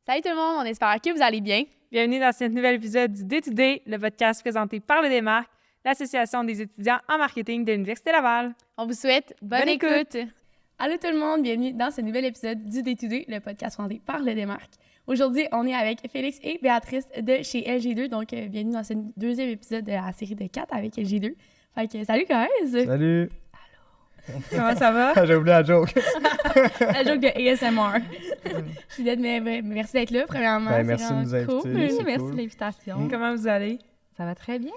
Salut tout le monde, on espère que vous allez bien. Bienvenue dans ce nouvel épisode du Day-to-Day, le podcast présenté par le Démarque, l'Association des étudiants en marketing de l'Université Laval. On vous souhaite bonne écoute. Allô tout le monde, bienvenue dans ce nouvel épisode du Day-to-Day, le podcast présenté par le Démarque. Aujourd'hui, on est avec Félix et Béatrice de chez LG2, donc bienvenue dans ce deuxième épisode de la série de 4 avec LG2. Fait que salut guys! Salut! Comment ça va? J'ai oublié la joke. La joke de ASMR. Je suis dead, mais merci d'être là, premièrement. Ben, merci de nous inviter. Cool. C'est Merci cool. de l'invitation. Comment vous allez? Ça va très bien.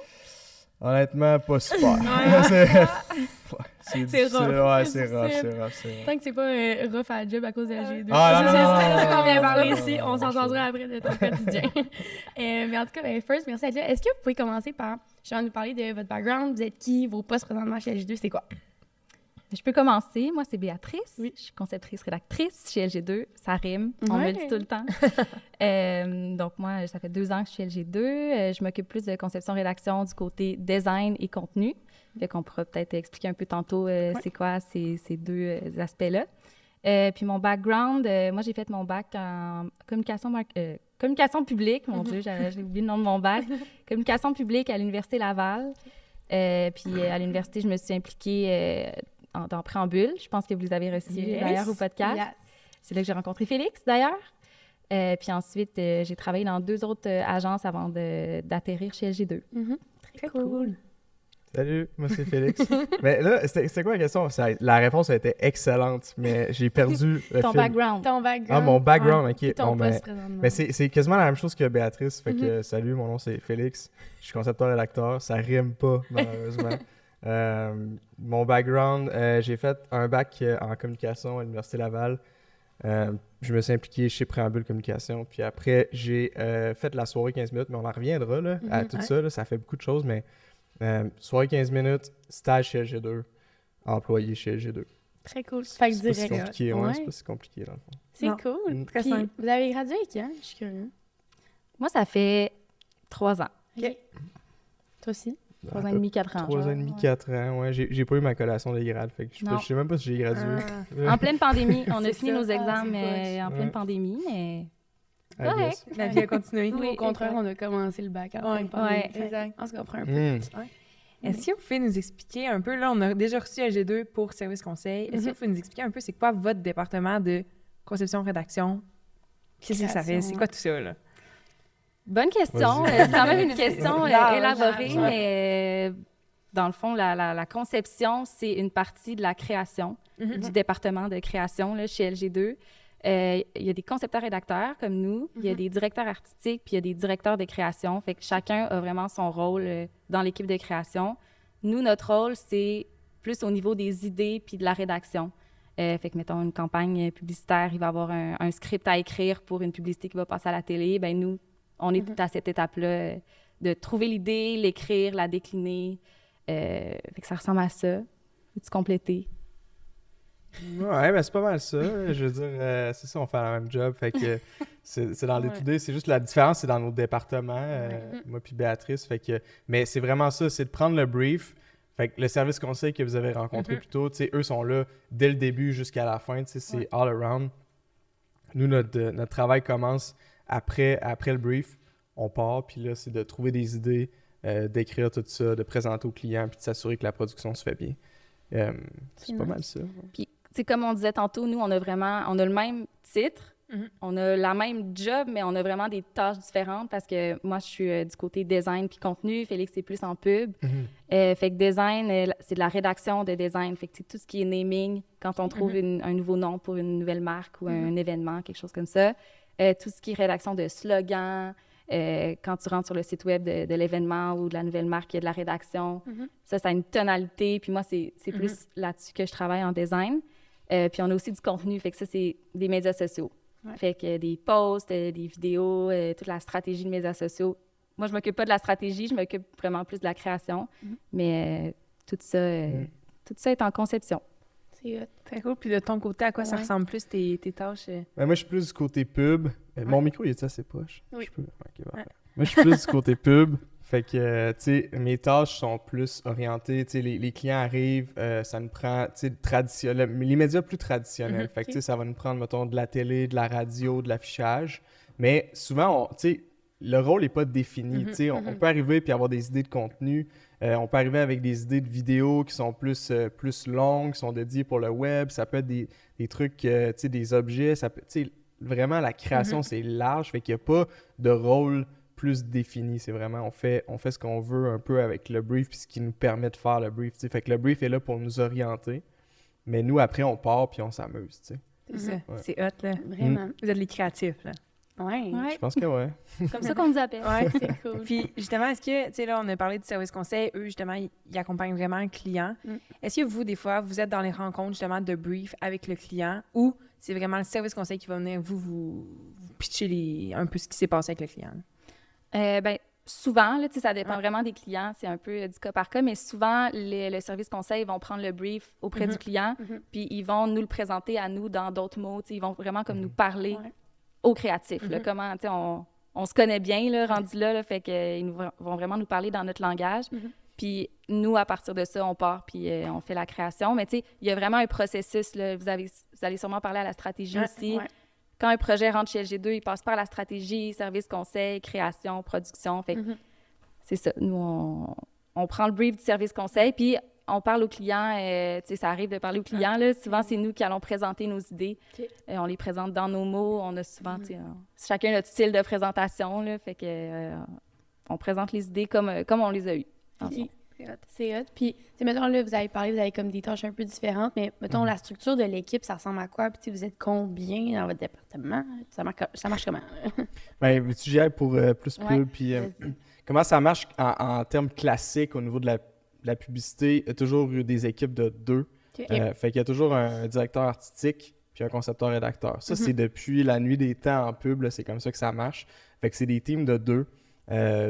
Honnêtement, pas super. C'est difficile. rough. Ouais, C'est c'est rough, difficile. c'est rough, c'est rough. Tant que c'est pas rough à la job à cause de LG2. Ah, non, non, C'est non, ça qu'on vient non, parler non, ici. non, On non, s'entendra après de ton quotidien. Mais en tout cas, first, merci d'être là. Est-ce que vous pouvez commencer par justement nous parler de votre background? Vous êtes qui? Vos postes présentement chez LG2, c'est quoi? Je peux commencer. Moi, c'est Béatrice. Oui. Je suis conceptrice-rédactrice chez LG2. Ça rime. On me Ouais. le dit tout le temps. Donc, moi, ça fait 2 ans que je suis LG2. Je m'occupe plus de conception-rédaction du côté design et contenu. Fait qu'on pourra peut-être expliquer un peu tantôt c'est quoi ces deux aspects-là. Puis mon background, moi, j'ai fait mon bac en communication publique. Mon Dieu, j'ai oublié le nom de mon bac. Communication publique à l'Université Laval. Puis à l'université, je me suis impliquée dans Préambule. Je pense que vous les avez reçus d'ailleurs au podcast. Yes. C'est là que j'ai rencontré Félix d'ailleurs. Puis ensuite, j'ai travaillé dans 2 autres agences avant d'atterrir chez LG2. Très cool. Salut, moi c'est Félix. Mais là, c'était quoi la question? La réponse a été excellente, mais j'ai perdu le Ton fil. background. Ton background. Ah, mon background, Ouais. ok. Puis ton Bon, poste présentement. mais c'est quasiment la même chose que Béatrice. Fait que salut, mon nom c'est Félix. Je suis concepteur-rédacteur. Ça rime pas, malheureusement. Mon background, j'ai fait un bac en communication à l'Université Laval. Je me suis impliqué chez Préambule Communication. Puis après, j'ai fait la soirée 15 minutes, mais on en reviendra là, à tout ça. Là, ça fait beaucoup de choses, mais soirée 15 minutes, stage chez LG2, employé chez LG2. Très cool. Fait que C'est pas si direct. compliqué, Ouais. c'est pas si compliqué dans le fond. C'est Non. cool. Très Puis, simple. vous avez gradué quand? Je suis curieux. Moi, ça fait 3 ans. OK. Toi aussi? 3 ans et demi, 4 ans. 3 ans et demi, 4 ans, ouais. J'ai pas eu ma collation des grades, fait que je Non. sais même pas si j'ai gradué. En pleine pandémie. On a C'est fini ça. nos examens c'est en poche. pleine Ouais. pandémie, mais I correct. guess. La vie a continué. Nous, Oui, au contraire, exact. on a commencé le bac en Ouais. pleine pandémie. Ouais. Fait que Exact. On se comprend un peu. Est-ce que vous pouvez nous expliquer un peu, là, on a déjà reçu LG2 pour Service Conseil. Est-ce que vous pouvez nous expliquer un peu c'est quoi votre département de conception-rédaction? Qu'est-ce que ça fait? C'est quoi tout ça, là? bonne question. Vas-y. C'est quand même une question Large, élaborée, large. mais dans le fond, la conception, c'est une partie de la création, du département de création là, chez LG2. Il y a des concepteurs-rédacteurs comme nous, il y a des directeurs artistiques, puis il y a des directeurs de création. Fait que chacun a vraiment son rôle dans l'équipe de création. Nous, notre rôle, c'est plus au niveau des idées puis de la rédaction. Fait que, mettons, une campagne publicitaire, il va y avoir un script à écrire pour une publicité qui va passer à la télé. Bien, nous, on est à cette étape-là de trouver l'idée, l'écrire, la décliner. Fait que ça ressemble à ça. Peux-tu compléter? Ouais, ben c'est pas mal ça. Je veux dire, c'est ça, on fait la même job. Fait que c'est dans les Ouais. day-to-day. C'est juste la différence, c'est dans nos départements, moi puis Béatrice. Fait que, mais c'est vraiment ça, c'est de prendre le brief. Fait que le service conseil que vous avez rencontré plus tôt, tu sais, eux sont là dès le début jusqu'à la fin. Tu sais, c'est all around. Nous, notre travail commence après le brief. On part, puis là, c'est de trouver des idées, d'écrire tout ça, de présenter aux clients, puis de s'assurer que la production se fait bien. C'est pas mal ça. Puis, tu sais, comme on disait tantôt, nous, on a le même titre, on a la même job, mais on a vraiment des tâches différentes parce que moi, je suis du côté design puis contenu, Félix, c'est plus en pub. Fait que design, c'est de la rédaction de design. Fait que c'est tout ce qui est naming, quand on trouve un nouveau nom pour une nouvelle marque ou un événement, quelque chose comme ça. Tout ce qui est rédaction de slogans, quand tu rentres sur le site web de l'événement ou de la nouvelle marque, il y a de la rédaction. Ça a une tonalité. Puis moi, c'est plus là-dessus que je travaille en design. Puis on a aussi du contenu. Fait que ça, c'est des médias sociaux. Ouais. Fait que des posts, des vidéos, toute la stratégie de médias sociaux. Moi, je m'occupe pas de la stratégie, je m'occupe vraiment plus de la création. Mais tout ça est en conception. C'est hot. Très cool. Puis de ton côté, à quoi ça Ouais. ressemble plus tes tâches? Ben, moi, je suis plus du côté pub. Mon micro, il est assez proche? Oui. Je peux... Ok, parfait. Ouais. Moi, je suis plus du côté pub. Fait que, tu sais, mes tâches sont plus orientées. Tu sais, les clients arrivent, ça nous prend, tu sais, traditionnel, les médias plus traditionnels. Fait que, tu sais, ça va nous prendre, mettons, de la télé, de la radio, de l'affichage. Mais souvent, tu sais, le rôle n'est pas défini. Tu sais, on peut arriver puis avoir des idées de contenu. On peut arriver avec des idées de vidéos qui sont plus longues, qui sont dédiées pour le web. Ça peut être des trucs, tu sais, des objets. Ça peut, tu sais, vraiment, la création, c'est large. Fait qu'il n'y a pas de rôle plus défini. C'est vraiment, on fait ce qu'on veut un peu avec le brief puis ce qui nous permet de faire le brief. Tu sais. Fait que le brief est là pour nous orienter. Mais nous, après, on part puis on s'amuse. Tu sais. C'est ça. C'est hot, là. Vraiment. Vous êtes les créatifs, là. Ouais. Je pense que ouais. Comme ça qu'on nous appelle. Ouais. C'est cool. Puis, justement, est-ce que, tu sais, là, on a parlé du service conseil. Eux, justement, ils accompagnent vraiment le client. Est-ce que vous, des fois, vous êtes dans les rencontres, justement, de brief avec le client ou c'est vraiment le service conseil qui va venir vous pitcher un peu ce qui s'est passé avec le client? Ben, souvent, là, ça dépend vraiment des clients, c'est un peu du cas par cas, mais souvent, le service conseil vont prendre le brief auprès du client, puis ils vont nous le présenter à nous dans d'autres mots. Ils vont vraiment comme nous parler aux créatifs. Là, comment, on se connaît bien, là, rendu là, fait qu'ils vont vraiment nous parler dans notre langage. Puis nous, à partir de ça, on part, puis on fait la création. Mais tu sais, il y a vraiment un processus. Là, vous allez sûrement parler à la stratégie aussi. Ouais. Quand un projet rentre chez LG2, il passe par la stratégie, service conseil, création, production. Fait que c'est ça. Nous, on prend le brief du service conseil, puis on parle aux clients. Tu sais, ça arrive de parler aux clients. Là. Souvent, c'est nous qui allons présenter nos idées. On les présente dans nos mots. On a souvent, chacun notre style de présentation. Là, fait que on présente les idées comme on les a eues. C'est hot. Puis, mettons, là, vous avez comme des tâches un peu différentes, mais mettons, la structure de l'équipe, ça ressemble à quoi? Puis, vous êtes combien dans votre département? Ça marche comment? Bien, veux-tu que j'y aille pour plus pub? Puis, comment ça marche en termes classiques au niveau de la publicité? Il y a toujours eu des équipes de 2. Fait qu'il y a toujours un directeur artistique puis un concepteur-rédacteur. Ça, c'est depuis la nuit des temps en pub, là, c'est comme ça que ça marche. Fait que c'est des teams de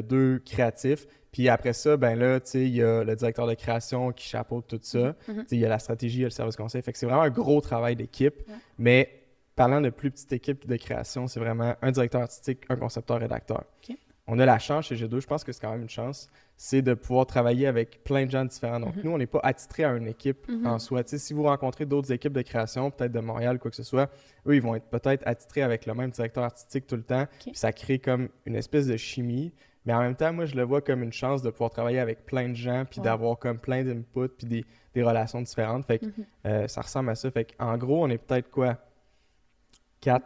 2 créatifs. Puis après ça, ben là, tu sais, il y a le directeur de création qui chapeaute tout ça. Tu sais, il y a la stratégie, il y a le service conseil. Fait que c'est vraiment un gros travail d'équipe. Mais parlant de plus petite équipe de création, c'est vraiment un directeur artistique, un concepteur-rédacteur. On a la chance chez G2, je pense que c'est quand même une chance, c'est de pouvoir travailler avec plein de gens différents. Donc nous, on n'est pas attitrés à une équipe en soi. Tu sais, si vous rencontrez d'autres équipes de création, peut-être de Montréal, quoi que ce soit, eux, ils vont être peut-être attitrés avec le même directeur artistique tout le temps. Puis ça crée comme une espèce de chimie. Mais en même temps, moi, je le vois comme une chance de pouvoir travailler avec plein de gens, puis d'avoir comme plein d'inputs, puis des relations différentes. Fait que ça ressemble à ça. Fait qu'en gros, on est peut-être quoi? 4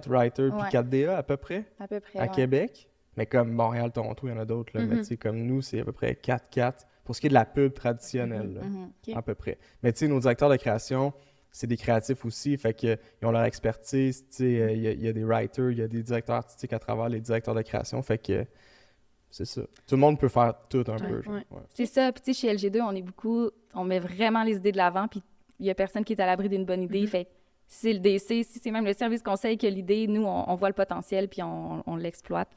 writers, puis 4 DA à peu près? À peu près, à Québec. Mais comme Montréal, Toronto, il y en a d'autres. Là. Mais tu sais, comme nous, c'est à peu près 4 pour ce qui est de la pub traditionnelle, là, à peu près. Mais tu sais, nos directeurs de création, c'est des créatifs aussi, fait qu'ils ont leur expertise, tu sais, il y a des writers, il y a des directeurs artistiques à travers les directeurs de création, fait que c'est ça. Tout le monde peut faire tout un peu. Genre. C'est ça, puis tu sais, chez LG2, on met vraiment les idées de l'avant, puis il y a personne qui est à l'abri d'une bonne idée, fait que si c'est le DC, si c'est même le service conseil qui a l'idée, nous, on voit le potentiel, puis on l'exploite.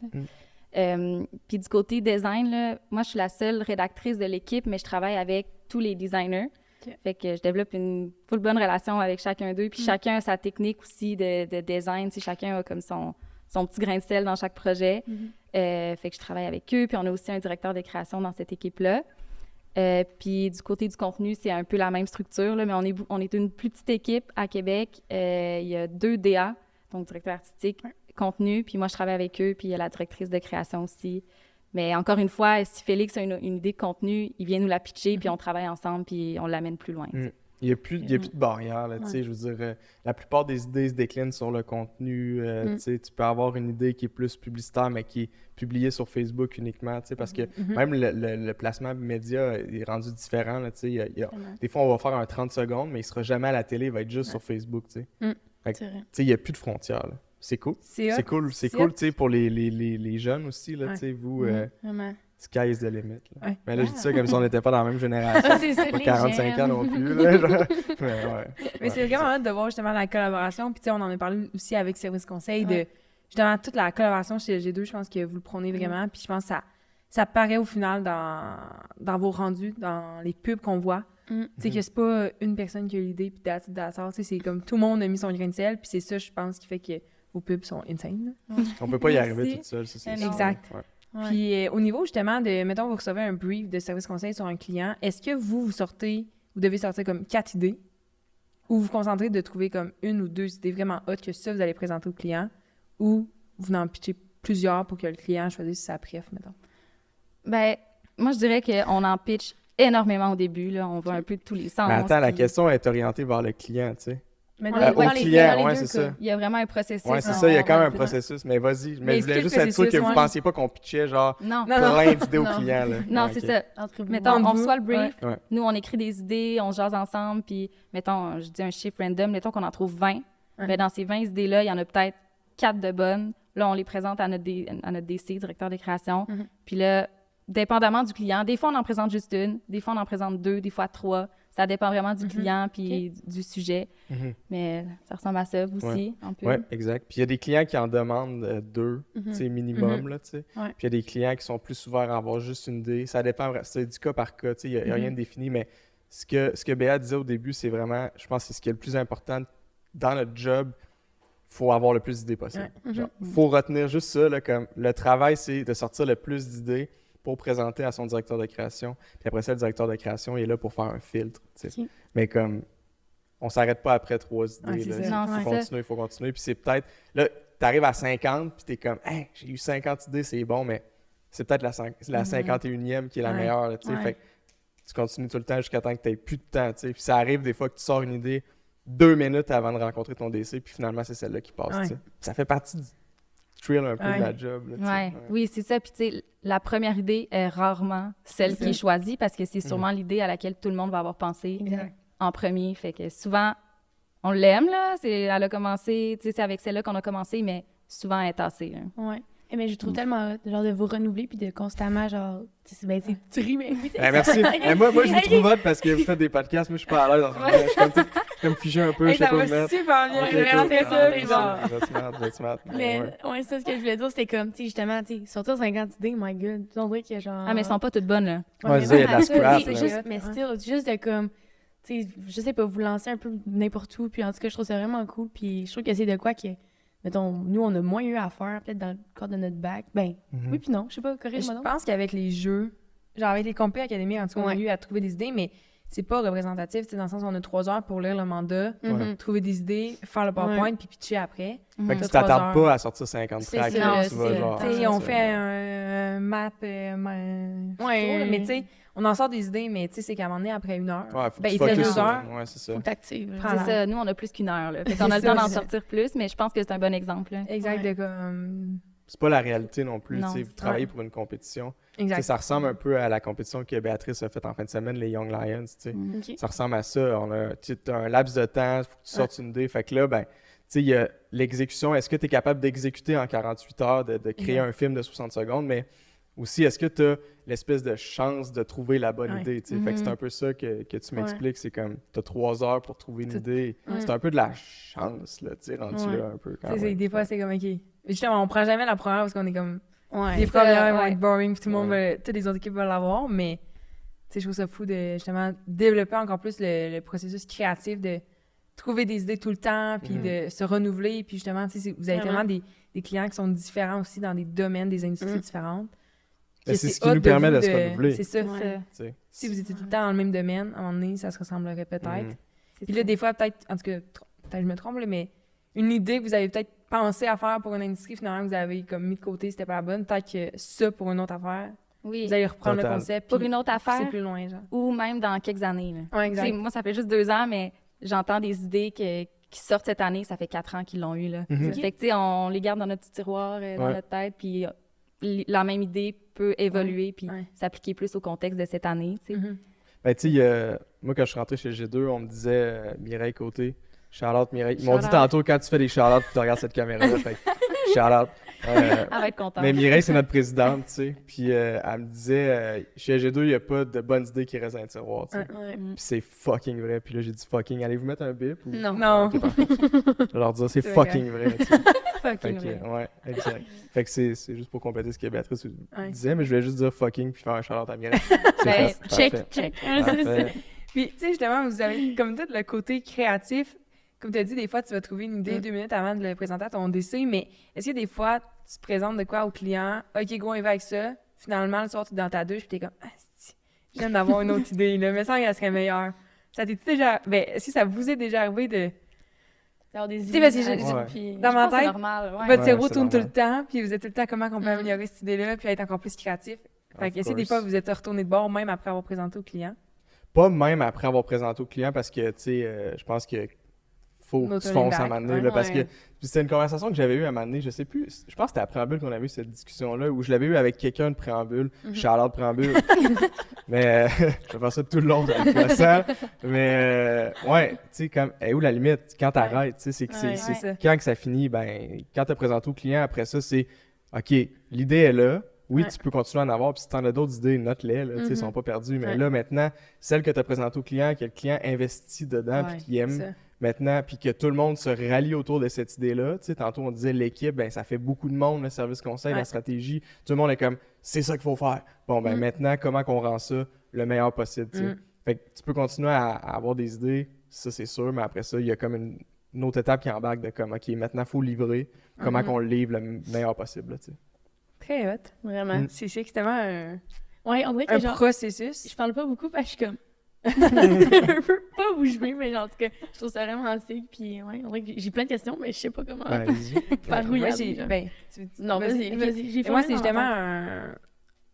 Puis du côté design, là, moi, je suis la seule rédactrice de l'équipe, mais je travaille avec tous les designers. Fait que je développe une full bonne relation avec chacun d'eux. Puis chacun a sa technique aussi de design. Tu sais, chacun a comme son petit grain de sel dans chaque projet. Fait que je travaille avec eux. Puis on a aussi un directeur de création dans cette équipe-là. Puis du côté du contenu, c'est un peu la même structure, là, mais on est une plus petite équipe à Québec. Il y a 2 DA, donc directeur artistique, contenu. Puis moi, je travaille avec eux. Puis il y a la directrice de création aussi. Mais encore une fois, si Félix a une idée de contenu, il vient nous la pitcher, puis on travaille ensemble, puis on l'amène plus loin. Il n'y a plus de barrière. Là, je veux dire, la plupart des idées se déclinent sur le contenu. Tu peux avoir une idée qui est plus publicitaire, mais qui est publiée sur Facebook uniquement. Parce que même le placement média est rendu différent. Là, des fois, on va faire un 30 secondes, mais il ne sera jamais à la télé, il va être juste sur Facebook. Il n'y a plus de frontières. Là. C'est cool. C'est cool, tu sais, pour les jeunes aussi, là, tu sais, vous, sky is the limit. Là. Mais là, je dis ça comme si on n'était pas dans la même génération. Pas 45 ans non plus, là, genre. Mais c'est vraiment hâte de voir justement la collaboration, puis tu sais, on en a parlé aussi avec Service Conseil, de justement toute la collaboration chez LG2, je pense que vous le prônez vraiment, puis je pense que ça paraît au final dans vos rendus, dans les pubs qu'on voit. Tu sais, que c'est pas une personne qui a l'idée, puis tu sais, c'est comme tout le monde a mis son grain de sel, puis c'est ça, je pense, qui fait que vos pubs sont insane. On peut pas y arriver toute seule, ça, c'est sûr. Exact. Puis au niveau justement de, mettons, vous recevez un brief de service conseil sur un client, est-ce que vous devez sortir comme 4 idées, ou vous concentrez de trouver comme 1 ou 2 idées vraiment hot que ça, vous allez présenter au client, ou vous en pitchez plusieurs pour que le client choisisse sa préf, mettons? Ben, moi, je dirais qu'on en pitch énormément au début. Là. On va un peu de tous les sens. Mais attends, la puis question est orientée vers le client, tu sais. Mais Au dans client, les ouais, deux c'est cas. ça. Il y a vraiment un processus. Ouais, c'est on- ça, il y a quand même un on- processus. Mais vas-y. Mais Mais je voulais explique juste le être sûr que processus, vous ouais. pensiez pas qu'on pitchait genre Non, Non, plein d'idées aux Non. clients, là. non, Ouais, c'est ok. ça. Entre vous. Mettons, Entre on vous, reçoit le brief. ouais. Nous, on écrit des idées, on se jase ensemble, puis mettons, je dis un chiffre random, mettons qu'on en trouve 20. Ouais. Ben, dans ces 20 idées-là, il y en a peut-être 4 de bonnes. Là, on les présente à notre DC, directeur de création. Mhm. Puis là, dépendamment du client, des fois, on en présente juste une, des fois, on en présente 2, des fois 3. Ça dépend vraiment du client puis du sujet. Mhm. Mais ça ressemble à ça, vous aussi, un peu. Ouais, exact. Puis il y a des clients qui en demandent 2, tu sais, minimum, là, tu sais. Ouais. Puis il y a des clients qui sont plus ouverts à avoir juste une idée. Ça dépend, c'est du cas par cas, tu sais, il n'y a rien de défini, mais ce que Béa disait au début, c'est vraiment, je pense que c'est ce qui est le plus important dans notre job. Il faut avoir le plus d'idées possible. Ouais. Il faut retenir juste ça, là, comme le travail, c'est de sortir le plus d'idées pour présenter à son directeur de création. Puis après ça, le directeur de création il est là pour faire un filtre. Tu sais. Ok. Mais comme, on s'arrête pas après 3 idées. Ouais, c'est là. ça. Non, Il c'est faut ça. continuer, il faut continuer. Puis c'est peut-être, là, tu arrives à 50, puis tu es comme, hey, j'ai eu 50 idées, c'est bon, mais c'est peut-être la 51e qui est la Ouais. meilleure. Là, tu sais. Ouais. Fait que tu continues tout le temps jusqu'à temps que tu n'aies plus de temps. Tu sais. Puis ça arrive des fois que tu sors une idée 2 minutes avant de rencontrer ton DC, puis finalement, c'est celle-là qui passe. Ouais. tu sais. Ça fait partie du thrill un peu Ouais. de la job. Là, tu sais. Ouais. Oui, c'est ça. Puis, tu sais, la première idée est rarement celle C'est qui est ça. choisie parce que c'est sûrement l'idée à laquelle tout le monde va avoir pensé Exact. en premier. Fait que souvent, on l'aime, là. Elle a commencé, tu sais, c'est avec celle-là qu'on a commencé, mais souvent, elle est tassée. Là. Ouais. Eh, mais je trouve tellement hot, genre de vous renouveler puis de constamment, genre, tu ris, mais oui, Eh, merci. Moi, je vous trouve hot parce que vous faites des podcasts. Moi, je suis pas à l'aise dans ce moment. Je suis comme figé un peu. Hey, je sais ça pas va où mettre. super bien. Ok, J'ai vraiment cool. fait ça, puis genre... Vous êtes smart. Mais Ouais. ouais, ça, ce que je voulais dire, c'était comme, tu sais, justement, tu sais, sortir 50 idées, my god. On dirait que genre. Ah, mais elles sont pas toutes bonnes, là. Ouais, mais c'est ça, il y a de la même scrap, c'est là. juste, mais Ouais. still, juste de comme, tu sais, je sais pas, vous lancer un peu n'importe où. Puis en tout cas, je trouve ça vraiment cool. Puis je trouve que c'est de quoi que, mettons, nous, on a moins eu à faire, peut-être dans le cadre de notre bac. Ben, Mhm. oui, puis non, je sais pas, corrige-moi Je donc. pense qu'avec les jeux, genre avec les compés académiques, en tout cas, on a Ouais. eu à trouver des idées, mais c'est pas représentatif, tu sais, dans le sens où on a 3 heures pour lire le mandat, Mhm. trouver des idées, faire le PowerPoint, puis pitcher après. Fait que T'as tu 3 t'attardes heures. pas à sortir 50 C'est tracks. ça, là, c'est tu vas ça. genre. Tu sais, c'est on ça. fait un map, Ouais. mais tu sais, on en sort des idées, mais tu sais, c'est qu'à un moment donné, après 1 heure, Ouais, faut que ben, tu il te reste focuses 2 sur- heures. Ouais, c'est ça. Faut que t'actives. Prends C'est la- ça. Nous, on a plus qu'une heure, là. Fait qu'on a le C'est temps ça, d'en c'est- sortir plus, mais je pense que c'est un bon exemple, là. Exact, Ouais. de comme... C'est pas la réalité non plus. Non. Tu sais, vous travaillez pour une compétition. Tu sais, Exact. ça ressemble un peu à la compétition que Béatrice a faite en fin de semaine, les Young Lions. Tu sais. Mm. Ok. Ça ressemble à ça. Tu as un laps de temps, il faut que tu sortes une idée. Fait que là, ben, tu sais, il y a l'exécution. Est-ce que tu es capable d'exécuter en 48 heures, de créer un film de 60 secondes, mais aussi, est-ce que tu as l'espèce de chance de trouver la bonne Ouais. idée? Tu sais? Fait que c'est un peu ça que tu m'expliques. C'est comme, tu as 3 heures pour trouver une Tout- idée. Ouais. C'est un peu de la chance, là, tu sais, rendu Ouais. là un peu. Quand Tu sais, même. des fois, c'est comme, OK. Mais justement, on prend jamais la première parce qu'on est comme... Ouais. Les premières vont ouais. être boring, puis tout le monde Ouais. va... Toutes les autres équipes veulent l'avoir, mais... Tu sais, je trouve ça fou de, justement, développer encore plus le processus créatif de trouver des idées tout le temps, puis de se renouveler, puis justement, tu sais, vous avez Vraiment. tellement des clients qui sont différents aussi dans des domaines, des industries différentes. Ben, que c'est ce qui hot nous permet vous de se renouveler. C'est ça. Ouais. Tu sais. Si vous étiez tout le temps dans le même domaine, à un moment donné, ça se ressemblerait peut-être. Mhm. C'est Puis ça. là, des fois, peut-être, en tout cas, peut-être je me trompe, là, mais une idée que vous avez peut-être pensé à faire pour une industrie, finalement, vous avez comme mis de côté, c'était pas la bonne. Peut-être que ça, pour une autre affaire, Oui. vous allez reprendre Total. le concept. Pour puis une autre pousser affaire plus loin, genre. ou même dans quelques années, là. Ouais, Tu sais, moi, ça fait juste 2 ans, mais j'entends des idées qui sortent cette année. Ça fait 4 ans qu'ils l'ont eu, là. Mhm. Fait que, tu sais, on les garde dans notre petit tiroir, dans Ouais. notre tête, puis la même idée peut évoluer puis Ouais. s'appliquer plus au contexte de cette année, tu sais. Mhm. Ben, tu sais, moi, quand je suis rentré chez G2, on me disait Mireille Côté. Shout-out Mireille. Ils m'ont dit Shout-out. tantôt, quand tu fais des shout-outs, tu regardes cette caméra-là. Fait que, shout-out. Elle va être contente. Mais Mireille, c'est notre présidente, tu sais. Puis elle me disait, chez G2, il n'y a pas de bonnes idées qui restent dans le tiroir, tu sais. Ouais. Ouais. Puis c'est fucking vrai. Puis là, j'ai dit fucking. Allez-vous mettre un bip? Ou... Non. Non. Ok, parfait. Je vais leur dire, c'est C'est fucking vrai. tu sais. Fait Fucking que, vrai. ouais, exact. Fait que c'est juste pour compléter ce que Béatrice Ouais. disait, mais je voulais juste dire fucking puis faire un shout-out à Mireille. C'est Ben, fait. Check, Parfait. check. Parfait. Puis, tu sais, justement, vous avez comme tout le côté créatif. Comme tu as dit, des fois, tu vas trouver une idée 2 minutes avant de le présenter à ton DC, mais est-ce que des fois, tu te présentes de quoi au client? OK, go, on y va avec ça. Finalement, le soir, tu es dans ta douche, puis t'es comme, ah, si, je viens d'avoir une autre idée, là, mais ça, elle serait meilleure. Ça t'est déjà. Ben, est-ce que ça vous est déjà arrivé de. Tu D'avoir des sais, parce que idées, Ouais. puis... Dans ma Je pense que c'est tête, normal, ouais. votre Ouais, cerveau c'est tourne tout le normal. temps, puis vous êtes tout le temps comment on peut améliorer cette idée-là, puis être encore plus créatif. Fait que, Of est-ce que des fois, course. vous êtes retourné de bord, même après avoir présenté au client? Pas même après avoir présenté au client parce que, tu sais, je pense que faut que tu Turning fonces à un back, moment donné, ouais. là, parce que Ouais. puis c'était une conversation que j'avais eue à un moment donné, je sais plus, je pense que c'était à Préambule qu'on avait eu cette discussion-là, où je l'avais eu avec quelqu'un de Préambule, Charlotte Préambule, mais je vais faire ça tout le long de ça, mais ouais, tu sais, comme, où la limite? Quand t'arrêtes, tu sais, c'est que Ouais. c'est ça. quand que ça finit, ben, quand t'as présenté au client, après ça, c'est, OK, l'idée est là, oui, Ouais. tu peux continuer à en avoir, puis si t'en as d'autres idées, note-les, là, tu sais, ils sont pas perdus, mais Ouais. là, maintenant, celle que t'as présentée au client, que le client investit dedans, Ouais, puis qu'il aime, Ça. maintenant, puis que tout le monde se rallie autour de cette idée-là. Tu sais, tantôt, on disait l'équipe, ben, ça fait beaucoup de monde, le service conseil, Ouais. la stratégie. Tout le monde est comme, c'est ça qu'il faut faire. Bon, ben maintenant, comment qu'on rend ça le meilleur possible, tu sais. Fait que tu peux continuer à avoir des idées, ça c'est sûr, mais après ça, il y a comme une autre étape qui embarque de comme, OK, maintenant, il faut livrer. Comment qu'on le livre le meilleur possible, là, tu sais. Très hot. Vraiment. Mm. C'est tellement un Ouais, on dirait que, genre, processus. je parle pas beaucoup parce que je suis comme... un peu pas bouger, mais en tout cas, je trouve ça vraiment sick, puis ouais, on dirait que j'ai plein de questions, mais je sais pas comment... Ben, allez-y. par où y Moi, aller, c'est... genre. Ben, Non, vas-y. J'ai Et moi, formé c'est dans justement la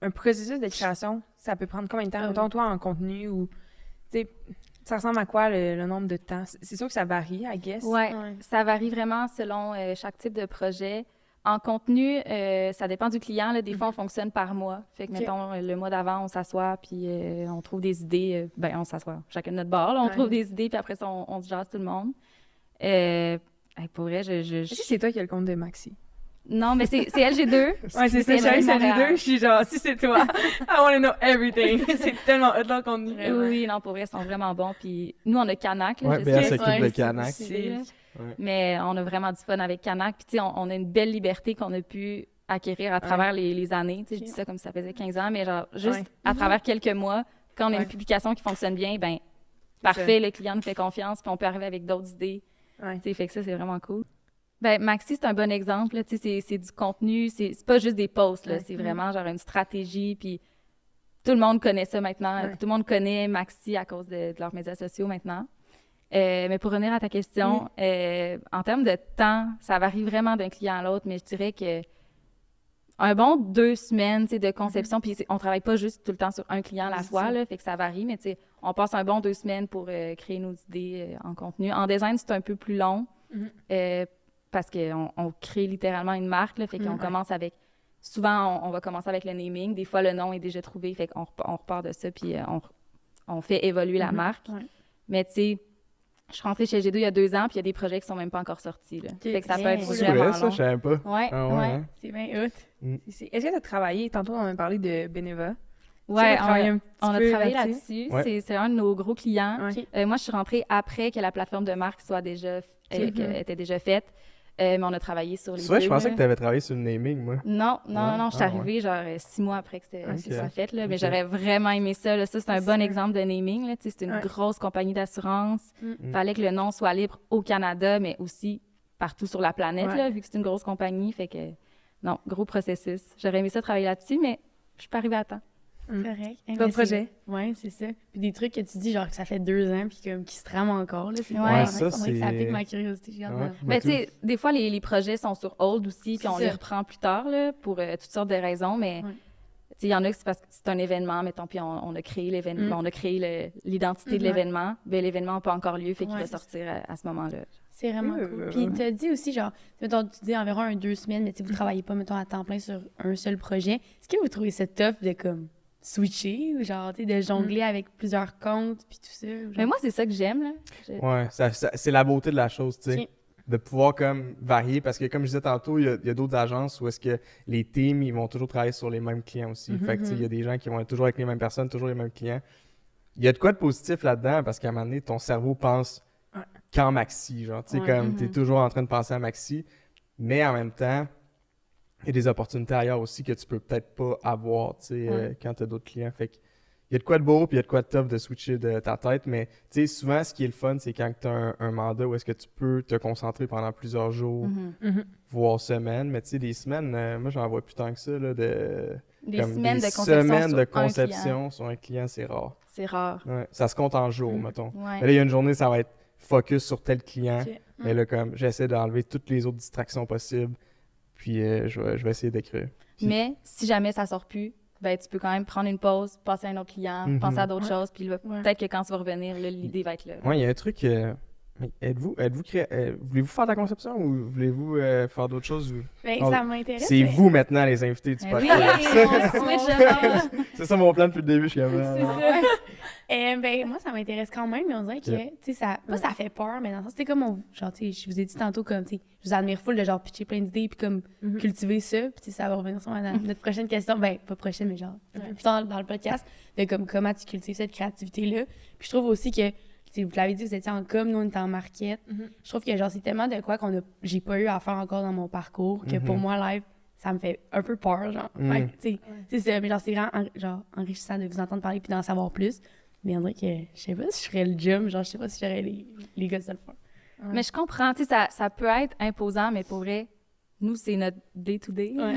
un processus de création. Ça peut prendre combien de temps? Ah Mettons, oui. toi, en contenu ou... Tu sais, ça ressemble à quoi, le nombre de temps? C'est sûr que ça varie, I guess. Ouais, Ouais. ça varie vraiment selon chaque type de projet. En contenu, ça dépend du client. Là. Des fois, on fonctionne par mois. Fait que, Ok. mettons, le mois d'avant, on s'assoit, puis on trouve des idées. Ben, on s'assoit chacun de notre bord. Là, on Ouais. trouve des idées, puis après ça, on se jase tout le monde. Pour vrai, Est-ce que c'est toi qui as le compte de Maxi? Non, mais c'est LG2. Ouais, c'est ça. C'est J'arrive sur les Montréal. deux, je suis genre, si c'est toi, I want to know everything. C'est tellement hot leur contenu. Oui, oui, non, pour vrai, ils sont vraiment bons. Puis nous, on a Canac. Là, Ouais, je BA sais- s'occupe ouais, de c'est- Canac. c'est- Ouais. Mais on a vraiment du fun avec Canac. Puis, tu sais, on a une belle liberté qu'on a pu acquérir à travers les années. Tu sais, je dis ça comme si ça faisait 15 ans, mais genre, juste Ouais. à travers quelques mois, quand on a Ouais. une publication qui fonctionne bien, ben parfait, le client nous fait confiance, puis on peut arriver avec d'autres idées. Ouais. Tu sais, fait que ça, c'est vraiment cool. Ben, Maxi, c'est un bon exemple. Là, tu sais, c'est du contenu, c'est pas juste des posts. Là, Ouais. c'est vraiment genre une stratégie. Puis tout le monde connaît ça maintenant. Ouais. Tout le monde connaît Maxi à cause de leurs médias sociaux maintenant. Mais pour revenir à ta question, en termes de temps, ça varie vraiment d'un client à l'autre, mais je dirais que un bon 2 semaines, tu sais, de conception, puis on travaille pas juste tout le temps sur un client à la Mm-hmm. C'est fois, ça. là, fait que ça varie, mais tu sais, on passe un bon 2 semaines pour créer nos idées en contenu. En design, c'est un peu plus long, parce qu'on crée littéralement une marque, là, fait qu'on commence avec... Souvent, on va commencer avec le naming. Des fois, le nom est déjà trouvé, fait qu'on on repart de ça, puis on fait évoluer la marque. Ouais. Mais tu sais, je suis rentrée chez G2 il y a 2 ans, puis il y a des projets qui sont même pas encore sortis. Là. Fait que ça peut être C'est C'est vraiment vrai, ça, long. je savais pas. Ouais, Ah ouais, ouais. hein? C'est bien hot. Est-ce que tu as travaillé, tantôt on a parlé de Beneva. Ouais, Tu as travaillé un petit on a peu travaillé là-dessus? là-dessus. Ouais. C'est un de nos gros clients. Ouais. Moi, je suis rentrée après que la plateforme de marque soit déjà, était déjà faite. Mais on a travaillé sur les C'est vrai, deux. je pensais là. que tu avais travaillé sur le naming, moi. Non, je suis Ah, arrivée genre 6 mois après que ça Ok. soit fait. Là, mais Ok. j'aurais vraiment aimé ça. Là. Ça, c'est un C'est bon sûr. exemple de naming. Là. Tu sais, c'est une Ouais. grosse compagnie d'assurance. Il fallait que le nom soit libre au Canada, mais aussi partout sur la planète, Ouais. là, vu que c'est une grosse compagnie. Fait que, non, gros processus. J'aurais aimé ça travailler là-dessus, mais je suis pas arrivée à temps. Correct. Bon projet. Ouais, c'est ça. Puis des trucs que tu dis, genre que ça fait 2 ans, puis comme qui se trament encore, là. C'est Ouais, vraiment- ça, on dirait que ça c'est- pique ma curiosité. J'ai hâte Ouais. de- Mais tout. tu sais, des fois, les projets sont sur hold aussi, puis on C'est les ça. reprend plus tard, là, pour toutes sortes de raisons, mais Ouais. tu sais, il y en a que c'est parce que c'est un événement, mettons, puis on a créé l'événement, on a créé l'identité de Ouais. l'événement. Ben, l'événement n'a pas encore lieu, fait qu'il Ouais, va c'est sortir à ce moment-là. C'est vraiment cool. Puis tu as dit aussi, genre, mettons, tu dis environ 2 semaines, mais tu sais, vous travaillez pas, mettons, à temps plein sur un seul projet. Est-ce que vous trouvez ça tough de, comme, switcher ou genre, tu sais, de jongler avec plusieurs comptes, puis tout ça? ou genre- Mais moi, c'est ça que j'aime, là. Ouais, c'est la beauté de la chose, tu sais. Ok. De pouvoir comme varier, parce que comme je disais tantôt, il y a d'autres agences où est-ce que les teams, ils vont toujours travailler sur les mêmes clients aussi. Fait que tu sais, il y a des gens qui vont être toujours avec les mêmes personnes, toujours les mêmes clients. Il y a de quoi de positif là-dedans, parce qu'à un moment donné, ton cerveau pense qu'en maxi, genre, tu sais, Ouais. comme t'es toujours en train de penser à maxi, mais en même temps, il y a des opportunités ailleurs aussi que tu peux peut-être pas avoir, tu sais, quand t'as d'autres clients. Fait que il y a de quoi de beau, puis il y a de quoi de tough de switcher de ta tête, mais tu sais, souvent, ce qui est le fun, c'est quand tu as un mandat où est-ce que tu peux te concentrer pendant plusieurs jours, voire semaines, mais tu sais, des semaines, moi, j'en vois plus tant que ça, là, Des comme semaines des de conception semaines sur de un conception sur un client, c'est rare. C'est rare. Ouais, ça se compte en jours, mettons. Ouais. Mais là, il y a une journée, ça va être focus sur tel client. Ok. Mais là, comme, j'essaie d'enlever toutes les autres distractions possibles, puis je vais essayer d'écrire. Puis- Mais si jamais ça sort plus, ben tu peux quand même prendre une pause, passer à un autre client, penser à d'autres choses, puis là, peut-être que quand tu vas revenir, là, l'idée va être là. Ouais, il y a un truc. Mais voulez-vous faire de la conception ou voulez-vous faire d'autres choses? Ben, Oh, ça m'intéresse. C'est mais- vous maintenant les invités du Oui, podcast. on switch de bord. C'est ça mon plan depuis le début, je suis comme, C'est ça. Ben, moi, ça m'intéresse quand même, mais on dirait que, tu sais, ça, pas ça fait peur, mais dans le sens, c'était comme, genre, tu sais, je vous ai dit tantôt, comme, tu sais, je vous admire full de genre pitcher plein d'idées, puis comme, cultiver ça, puis tu sais, ça va revenir sur notre prochaine question, ben, pas prochaine, mais genre, un peu plus tard dans le podcast, de comme, comment tu cultives cette créativité-là. Puis je trouve aussi que, tu sais, vous l'avez dit, vous étiez en com, nous, on était en market. Je trouve que, genre, c'est tellement de quoi j'ai pas eu à faire encore dans mon parcours, que pour moi, live, ça me fait un peu peur, genre. Fait que, tu sais, c'est ça, mais genre, c'est vraiment, genre, enrichissant de vous entendre parler puis d'en savoir plus. Mais on dirait que, je sais pas si je ferais le gym, genre, je sais pas si j'aurais les gars de le faire. Mais je comprends, tu sais, ça peut être imposant, mais pour vrai, nous, c'est notre day-to-day. Ouais.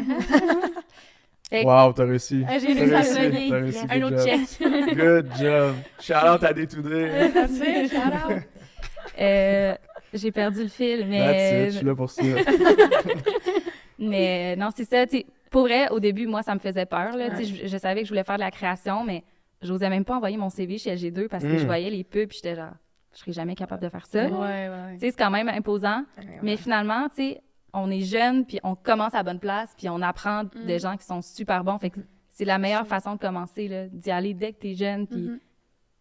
Fait que- wow, t'as réussi. Ah, j'ai réussi T'as à réussi, plugger. t'as réussi, Un good autre job. check. Good job. Shout out à Day to Day. That's it, shout out. J'ai perdu le fil, That's it, mais... je suis là pour ça. Mais non, c'est ça, tu sais, pour vrai, au début, moi, ça me faisait peur, là, tu sais, je savais que je voulais faire de la création, mais j'osais même pas envoyer mon CV chez LG2 parce que je voyais les pubs, puis j'étais genre, je serais jamais capable de faire ça. Ouais. Tu sais, c'est quand même imposant, mais finalement, tu sais, on est jeune, puis on commence à la bonne place, puis on apprend des gens qui sont super bons, fait que c'est la meilleure façon de commencer, là, d'y aller dès que t'es jeune, puis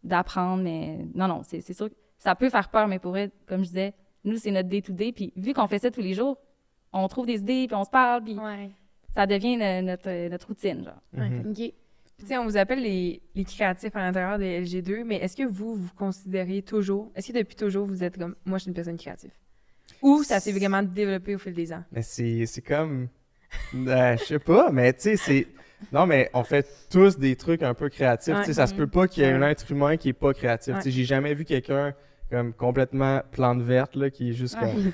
d'apprendre, mais non, c'est sûr que ça peut faire peur, mais pour vrai, comme je disais, nous, c'est notre day-to-day, puis vu qu'on fait ça tous les jours, on trouve des idées, puis on se parle, puis Ouais. ça devient notre routine, genre. OK. Tu sais, on vous appelle les créatifs à l'intérieur de LG2, mais est-ce que vous considérez toujours, est-ce que depuis toujours vous êtes comme, moi je suis une personne créative? Ou ça s'est vraiment développé au fil des ans? Mais c'est comme. Je sais pas, mais tu sais, c'est. Non, mais on fait tous des trucs un peu créatifs. Tu sais, ça se peut pas qu'il y ait un être humain qui est pas créatif. Tu sais, j'ai jamais vu quelqu'un comme complètement plante verte, là, qui est juste comme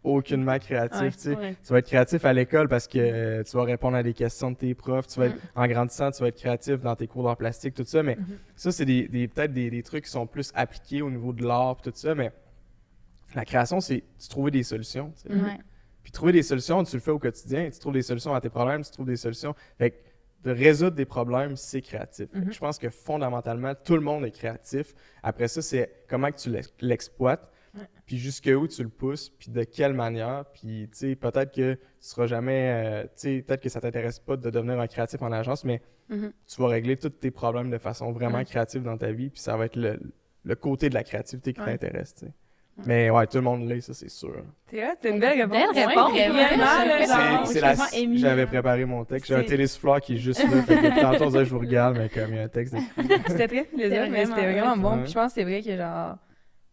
aucunement créatif. Tu sais. Ouais. Tu vas être créatif à l'école parce que tu vas répondre à des questions de tes profs. Tu vas être, en grandissant, tu vas être créatif dans tes cours d'art plastique, tout ça. Mais ça, c'est peut-être des trucs qui sont plus appliqués au niveau de l'art, puis tout ça. Mais la création, c'est tu trouver des solutions. Tu sais. Ouais. Puis trouver des solutions, tu le fais au quotidien. Tu trouves des solutions à tes problèmes, tu trouves des solutions. Fait que de résoudre des problèmes, c'est créatif. Fait que je pense que fondamentalement, tout le monde est créatif. Après ça, c'est comment que tu l'exploites, puis jusqu'où tu le pousses, puis de quelle manière. Puis, tu sais, peut-être que tu seras jamais... tu sais, peut-être que ça t'intéresse pas de devenir un créatif en agence, mais tu vas régler tous tes problèmes de façon vraiment créative dans ta vie, puis ça va être le côté de la créativité qui t'intéresse, tu sais. Mais ouais, tout le monde l'est, ça, c'est sûr. C'est une belle réponse. Belle réponse, Ouais, vraiment, vraiment, là. C'est vraiment ému, J'avais là. préparé mon texte. J'ai un télésouffleur qui est juste là. Fait que depuis tantôt, on dirait que je vous regarde, mais comme il y a un texte. C'était très plaisir, C'était mais c'était vraiment vraiment bon. ouais. Puis je pense que c'est vrai que, genre,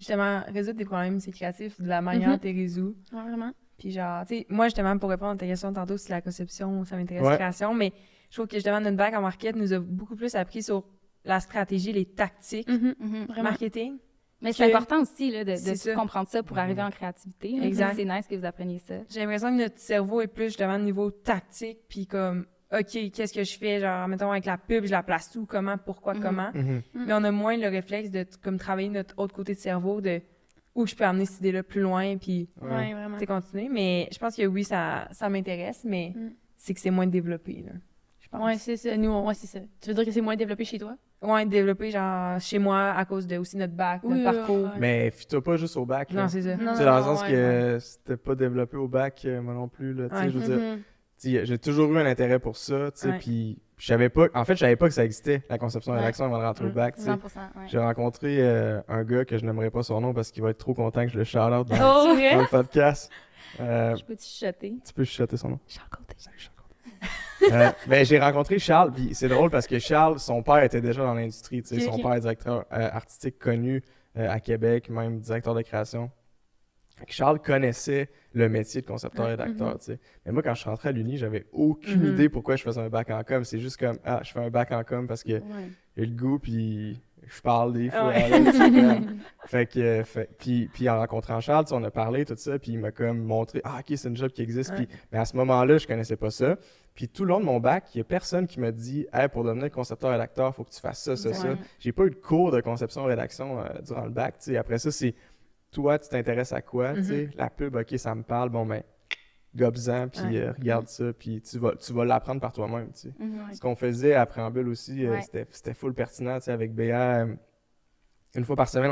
justement, résoudre des problèmes, c'est créatif de la manière dont tu les résous. Ouais, vraiment. Puis genre, tu sais, moi, justement, pour répondre à ta question tantôt, c'est la conception, ça m'intéresse, Ouais. création, mais je trouve que, justement, notre bac en market nous a beaucoup plus appris sur la stratégie, les tactiques, Vraiment. marketing. Mais c'est Que- important aussi là, de C'est ça. comprendre ça pour arriver en créativité. là. Exact. C'est nice que vous appreniez ça. J'ai l'impression que notre cerveau est plus, justement, au niveau tactique, puis comme, OK, qu'est-ce que je fais, genre, mettons, avec la pub, je la place où, comment, pourquoi, comment. Mais on a moins le réflexe de, comme, travailler notre autre côté de cerveau, de où je peux amener cette idée-là plus loin, puis, Ouais, vraiment. tu sais, continuer. Mais je pense que oui, ça m'intéresse, mais c'est que c'est moins développé, là. Je pense. Ouais, c'est ça. Nous, ouais, c'est ça. Tu veux dire que c'est moins développé chez toi? Ouais, développé, genre, chez moi, à cause de aussi notre bac, notre parcours. ouais. Mais fie-toi pas juste au bac. là. Non, c'est ça. Non, Tu sais, dans le non, sens ouais, que c'était pas développé au bac, moi non plus. Là, tu sais, Ouais. je veux dire, Mhm. tu sais, j'ai toujours eu un intérêt pour ça. Tu sais, Ouais. puis je savais pas. En fait, je savais pas que ça existait, la conception et Ouais. rédaction avant de rentrer au bac. tu sais. 100%. Ouais. J'ai rencontré un gars que je n'aimerais pas son nom parce qu'il va être trop content que je le shout-out dans, Oh, dans le podcast. je peux te chuchoter. Tu peux chuchoter son nom? Charles Côté. Salut, Charles. Ben, j'ai rencontré Charles, puis c'est drôle parce que Charles, son père était déjà dans l'industrie. Tu sais, Ok, son ok. père est directeur artistique connu à Québec, même directeur de création. Fait que Charles connaissait le métier de concepteur-rédacteur. Tu sais. Mais moi, quand je suis rentré à l'Uni, j'avais aucune idée pourquoi je faisais un bac en com. C'est juste comme, je fais un bac en com parce que Ouais. j'ai le goût, puis je parle des fois. Ouais. là, tu sais, comme. Puis en rencontrant Charles, tu sais, on a parlé, tout ça, puis il m'a comme montré, ok, c'est une job qui existe. Ouais. Mais à ce moment-là, je connaissais pas ça. Puis tout le long de mon bac, il y a personne qui m'a dit, hey, pour devenir concepteur-rédacteur, il faut que tu fasses ça, ça, ça. Ouais. J'ai pas eu de cours de conception-rédaction durant le bac. Tu sais. Après ça, c'est toi, tu t'intéresses à quoi, tu sais. La pub, OK, ça me parle, bon, ben, gobe-en, puis regarde ça, puis tu vas l'apprendre par toi-même, tu sais. Ce qu'on faisait à Préambule aussi, c'était full pertinent, tu sais, avec Béa. Une fois par semaine,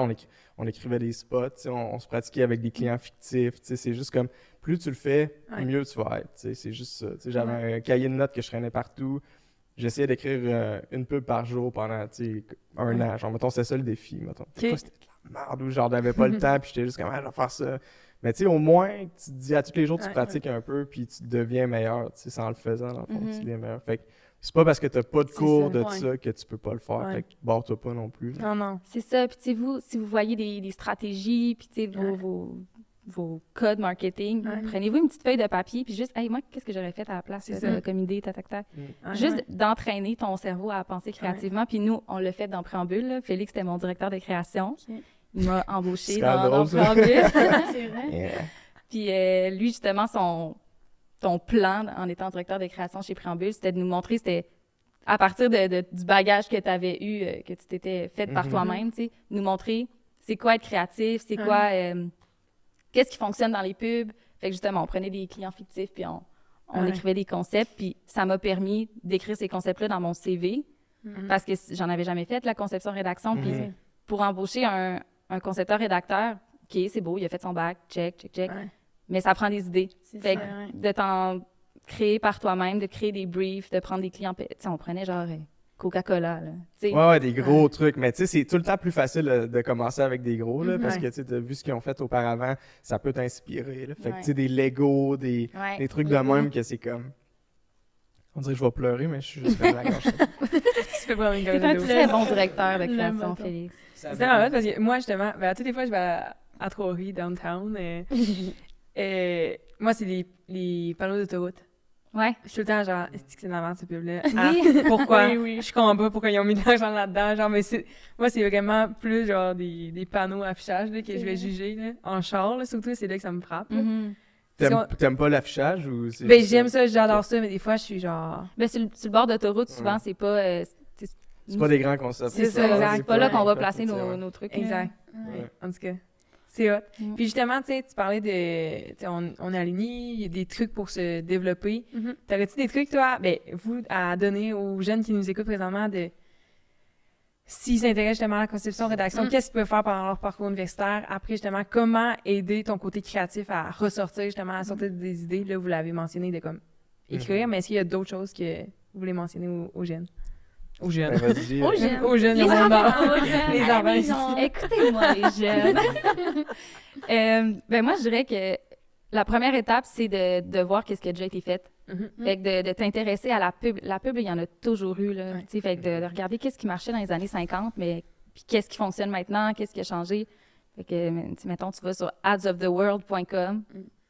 on écrivait des spots, tu sais, on se pratiquait avec des clients fictifs, tu sais, c'est juste comme, plus tu le fais, mieux tu vas être, tu sais, c'est juste ça. Tu sais, j'avais un cahier de notes que je traînais partout. J'essayais d'écrire une pub par jour pendant, tu sais, un an. Genre, mettons, c'était ça le défi, mettons. Des fois, c'était de la merde, ou genre, j'avais pas le temps, puis j'étais juste comme, je vais faire ça. Mais tu sais, au moins, tu te dis, à tous les jours, tu pratiques un peu, puis tu deviens meilleur, tu sais, sans le faisant, dans le fond, tu deviens meilleur. Fait que c'est pas parce que t'as pas de cours de ça que tu peux pas le faire. Fait que barre-toi pas non plus. Non. C'est ça. Puis, tu sais, vous, si vous voyez des stratégies, puis, tu sais, vos codes marketing, prenez-vous une petite feuille de papier, puis juste, hey, moi, qu'est-ce que j'aurais fait à la place comme idée, tac. Juste d'entraîner ton cerveau à penser créativement. Puis nous, on l'a fait dans Préambule. Là. Félix, c'était mon directeur de création. Il m'a embauché dans Préambule. C'est vrai. Puis lui, justement, ton plan en étant directeur de création chez Préambule, c'était de nous montrer, c'était à partir du bagage que tu avais eu, que tu t'étais fait par toi-même, tu sais, nous montrer c'est quoi être créatif, c'est quoi, qu'est-ce qui fonctionne dans les pubs. Fait que justement, on prenait des clients fictifs, puis on écrivait des concepts, puis ça m'a permis d'écrire ces concepts-là dans mon CV, parce que j'en avais jamais fait, la conception-rédaction, puis pour embaucher un concepteur-rédacteur, OK, c'est beau, il a fait son bac, check. Mais ça prend des idées. Fait que de t'en créer par toi-même, de créer des briefs, de prendre des clients... Tu sais, on prenait genre Coca-Cola, là. Ouais, des gros trucs. Mais tu sais, c'est tout le temps plus facile de commencer avec des gros, là, parce que tu sais, vu ce qu'ils ont fait auparavant, ça peut t'inspirer, là. Fait que tu sais, des Lego, des trucs de même que c'est comme... On dirait que je vais pleurer, mais je suis juste comme la gorge. Tu es un très bon directeur de création, Félix. C'est vraiment vrai, parce que moi, justement, toutes les fois, je vais à Trois-Rivières, downtown. Moi, c'est les panneaux d'autoroute. Ouais. Je suis tout le temps genre, est-ce que c'est normal ce pub-là? Oui. Pourquoi? Je comprends pas pourquoi ils ont mis de l'argent là-dedans. Genre, mais moi, c'est vraiment plus genre des panneaux affichage là, que je vais juger là, en char. Là, surtout, c'est là que ça me frappe. T'aimes pas l'affichage ou c'est... Ben, j'aime ça, j'adore ça, mais des fois, je suis genre... Ben, sur le bord d'autoroute, souvent, c'est pas... c'est pas des grands concepts. C'est ça, exact. C'est pas là qu'on va placer nos trucs. Exact. En tout cas, c'est hot. Puis justement, tu sais, tu parlais de... On est aligné, il y a des trucs pour se développer. T'aurais-tu des trucs, toi, vous, à donner aux jeunes qui nous écoutent présentement de... S'ils s'intéressent justement à la conception-rédaction, qu'est-ce qu'ils peuvent faire pendant leur parcours universitaire? Après, justement, comment aider ton côté créatif à ressortir, justement, à sortir des idées? Là, vous l'avez mentionné de comme écrire, mais est-ce qu'il y a d'autres choses que vous voulez mentionner aux jeunes? Aux jeunes. Ben, vas-y, Aux jeunes, les enfants. Les enfants. Écoutez-moi, les jeunes. Ben moi, je dirais que la première étape, c'est de voir qu'est-ce qui a déjà été fait. Fait que de t'intéresser à la pub. La pub, il y en a toujours eu, là. Fait que de regarder qu'est-ce qui marchait dans les années 50, mais puis qu'est-ce qui fonctionne maintenant, qu'est-ce qui a changé. Fait que, mettons, tu vas sur adsoftheworld.com,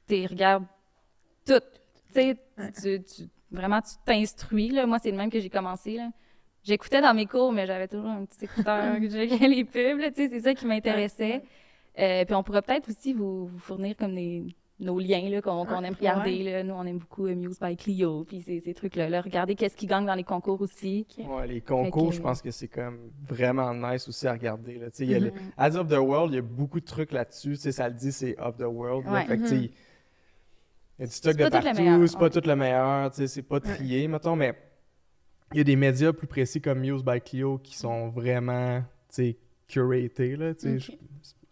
tu regardes tout. Tu sais, vraiment, tu t'instruis, là. Moi, c'est le même que j'ai commencé, là. J'écoutais dans mes cours, mais j'avais toujours un petit écouteur que j'ai les pubs, là, tu sais, c'est ça qui m'intéressait. Puis on pourrait peut-être aussi vous fournir comme nos liens là, qu'on aime regarder. Là. Nous, on aime beaucoup Muse by Clio, puis ces trucs-là. Là. Regardez qu'est-ce qui gagne dans les concours aussi. Ouais, les concours, je pense que c'est comme vraiment nice aussi à regarder. Là. Il y a Ads of the World, il y a beaucoup de trucs là-dessus. Ça le dit, c'est of the world. Là. Fait que, il y a du stock de partout, c'est pas tout le meilleur, c'est pas trié, mettons, mais il y a des médias plus précis comme Muse by Clio qui sont vraiment curatés. Là,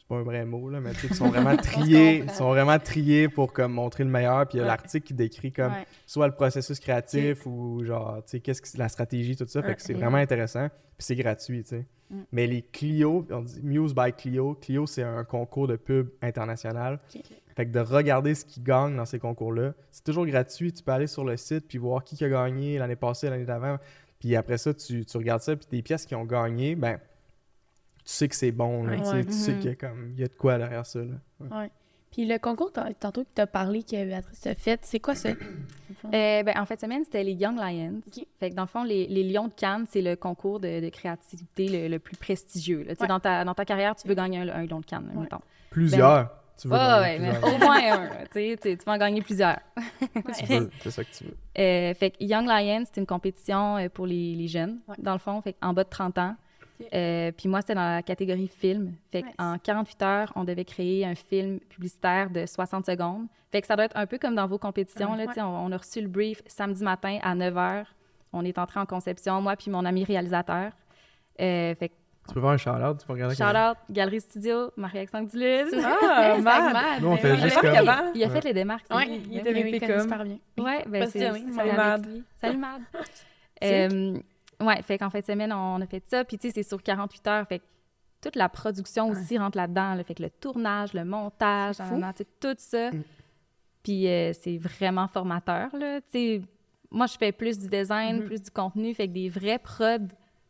pas un vrai mot, là, mais ils sont vraiment triés. Ils sont vraiment triés pour comme, montrer le meilleur. Puis il y a l'article qui décrit comme soit le processus créatif ou genre, qu'est-ce que la stratégie, tout ça. Fait que c'est vraiment intéressant. Puis c'est gratuit, tu sais. Mais les Clio, on dit Muse by Clio. Clio, c'est un concours de pub international. Fait que de regarder ce qui gagne dans ces concours-là, c'est toujours gratuit. Tu peux aller sur le site puis voir qui a gagné l'année passée, l'année d'avant. Puis après ça, tu regardes ça. Puis des pièces qui ont gagné, ben tu sais que c'est bon, là, tu sais qu'il y a de quoi derrière ça. Là. Puis le concours, tantôt que tu as parlé que Béatrice a fait, c'est quoi ça? En fait de semaine, c'était les Young Lions. Fait que dans le fond, les Lions de Cannes, c'est le concours de créativité le plus prestigieux. Là. Dans ta carrière, tu veux gagner un Lion de Cannes, mettons. Plusieurs. Tu veux mais au moins un. Tu vas en gagner plusieurs. C'est ça que tu veux. Fait que Young Lions, c'est une compétition pour les jeunes, dans le fond, fait en bas de 30 ans. Puis moi, c'était dans la catégorie film. Fait Nice. qu'en 48 heures, on devait créer un film publicitaire de 60 secondes. Fait que ça doit être un peu comme dans vos compétitions. Là, Ouais. tu sais, on a reçu le brief samedi matin à 9 h. On est entré en conception, moi puis mon ami réalisateur. Fait que Tu peux faire un shout-out, tu peux regarder. shout-out, Galerie Studio, Marie-Alexandre Duluth. Ah, Mad. Mad! Nous, on fait oui. juste À l'époque, comme- avant, Il a fait les démarques. c'est Ouais, lui. il était mais VP il connaît com. super bien. Ouais, ben c'est Passionné, c'est Salut, avec Mad. lui. Salut Mad. Ouais, fait qu'en fin de semaine, on a fait ça. Puis tu sais, c'est sur 48 heures. Fait que toute la production aussi rentre là-dedans. Là. Fait que le tournage, le montage, C'est fou. tu sais, tout ça. Puis c'est vraiment formateur, là. Tu sais, moi, je fais plus du design, plus du contenu. Fait que des vrais prods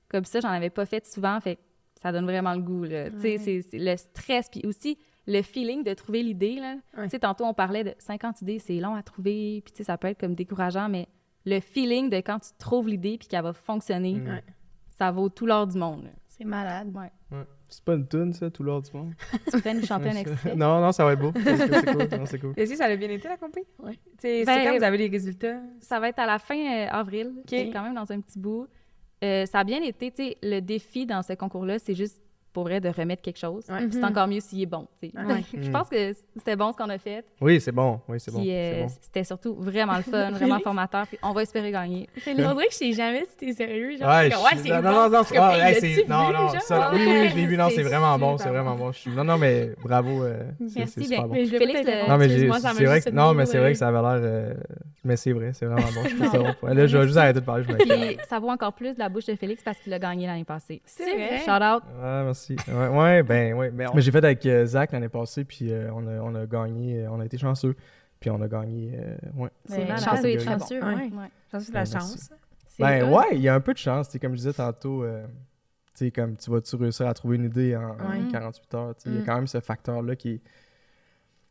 comme ça, j'en avais pas fait souvent. Fait que ça donne vraiment le goût, là. Tu sais, c'est le stress. Puis aussi, le feeling de trouver l'idée, là. Ouais. Tu sais, tantôt, on parlait de 50 idées, c'est long à trouver. Puis tu sais, ça peut être comme décourageant, mais le feeling de quand tu trouves l'idée puis qu'elle va fonctionner, Ouais. ça vaut tout l'or du monde, là. C'est malade. Ouais. Ouais. C'est pas une toune, ça, tout l'or du monde? Tu peux nous chanter un extrait? Non, non, ça va être beau. C'est cool. Non, c'est cool. Est-ce que ça a bien été, la compé? Ouais. C'est Ben, quand vous avez les résultats? Ça va être à la fin avril, c'est quand même dans un petit bout. Ça a bien été, tu sais, le défi dans ce concours-là, c'est juste pour vrai de remettre quelque chose. Ouais. Puis c'est encore mieux s'il est bon, tu sais. Ouais. Je pense que c'était bon ce qu'on a fait. Oui, c'est bon. Oui, c'est bon. Puis c'est bon. c'était surtout vraiment le fun, vraiment formateur. Puis on va espérer gagner. On dirait que je sais jamais si t'es sérieux. Genre, Ouais, comme, je- c'est non, bon. non, non, c'est Comme, ah, hey, hey, l'as-tu c'est- non, vu, non, genre? ça, oui, Ouais, je l'ai vu, non, c'est c'est vraiment bon, super c'est vraiment bon. Non, non, mais bravo, c'est Merci, super ben, bon. Mais je vais Félix, peut-être le- Non, mais excuse-moi, ça m'a c'est vrai juste que, fait non, de mais l'eau, c'est vrai que ça avait l'air, mais c'est vrai, c'est vraiment bon, je trouve ça bon. Là, je vais juste arrêter de parler, je me Puis ça vaut encore plus de la bouche de Félix parce qu'il a gagné l'année passée. C'est vrai. Shout out. Ouais, merci. Ouais, ben, ouais. Mais j'ai fait avec Zach l'année passée, puis on a gagné, on a été chanceux, puis on a gagné, ouais. C'est malade. chanceux et très bon. Chanceux, Ouais. ouais. Ouais. Je pense que c'est de la Ben, merci. chance. C'est Ben hot. ouais, il y a un peu de chance, tu sais, comme je disais tantôt, tu sais, comme tu vas-tu réussir à trouver une idée en Ouais. 48 heures, tu sais, il y a quand même ce facteur-là qui est...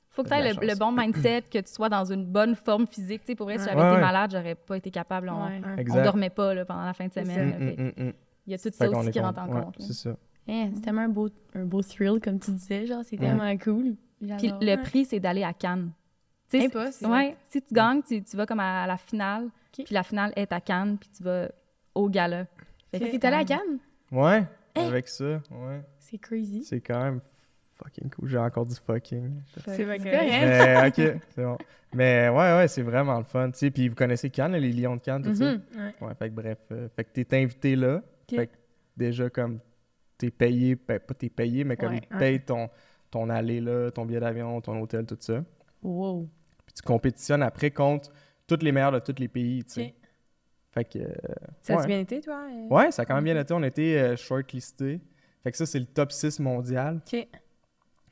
Faut que tu De la aies le chance. bon mindset, que tu sois dans une bonne forme physique. Tu sais, pour vrai, si j'avais Ouais, été ouais. malade, j'aurais pas été capable. On, Ouais. on Exact. dormait pas là, pendant la fin de C'est semaine. ça. là. Fait que il y a tout Fait ça qu'on aussi est qui rentre en ouais, compte. là. c'est ça. C'est tellement un beau thrill, comme tu disais. Genre, c'est tellement cool. Puis J'adore. le prix, c'est d'aller à Cannes. Tu sais, Hey, pas, c'est ouais, si tu gagnes, tu vas comme à la finale. Ok. Puis la finale est à Cannes, puis tu vas au gala. Fait que T'es allé à Cannes? Ouais, Hey! avec ça, ouais. C'est crazy. C'est quand même fucking cool. J'ai encore dit fucking. C'est vrai C'est que- correct. Mais ok, c'est bon. Mais ouais, c'est vraiment le fun, tu sais. Puis vous connaissez Cannes, là, les Lions de Cannes, tout ça? Mhm. Ouais, fait que bref, fait que t'es invité là. Fait que déjà, comme, t'es payé, ben, pas t'es payé, mais comme Ouais. ils payent ton aller là, ton billet d'avion, ton hôtel, tout ça. Wow. Puis tu compétitionnes après contre tous les meilleurs de tous les pays, tu sais. Ok. Fait que... Ça a ouais. bien été, toi? Ouais, ça a quand même bien été. On a été shortlisté. Fait que ça, c'est le top 6 mondial. OK.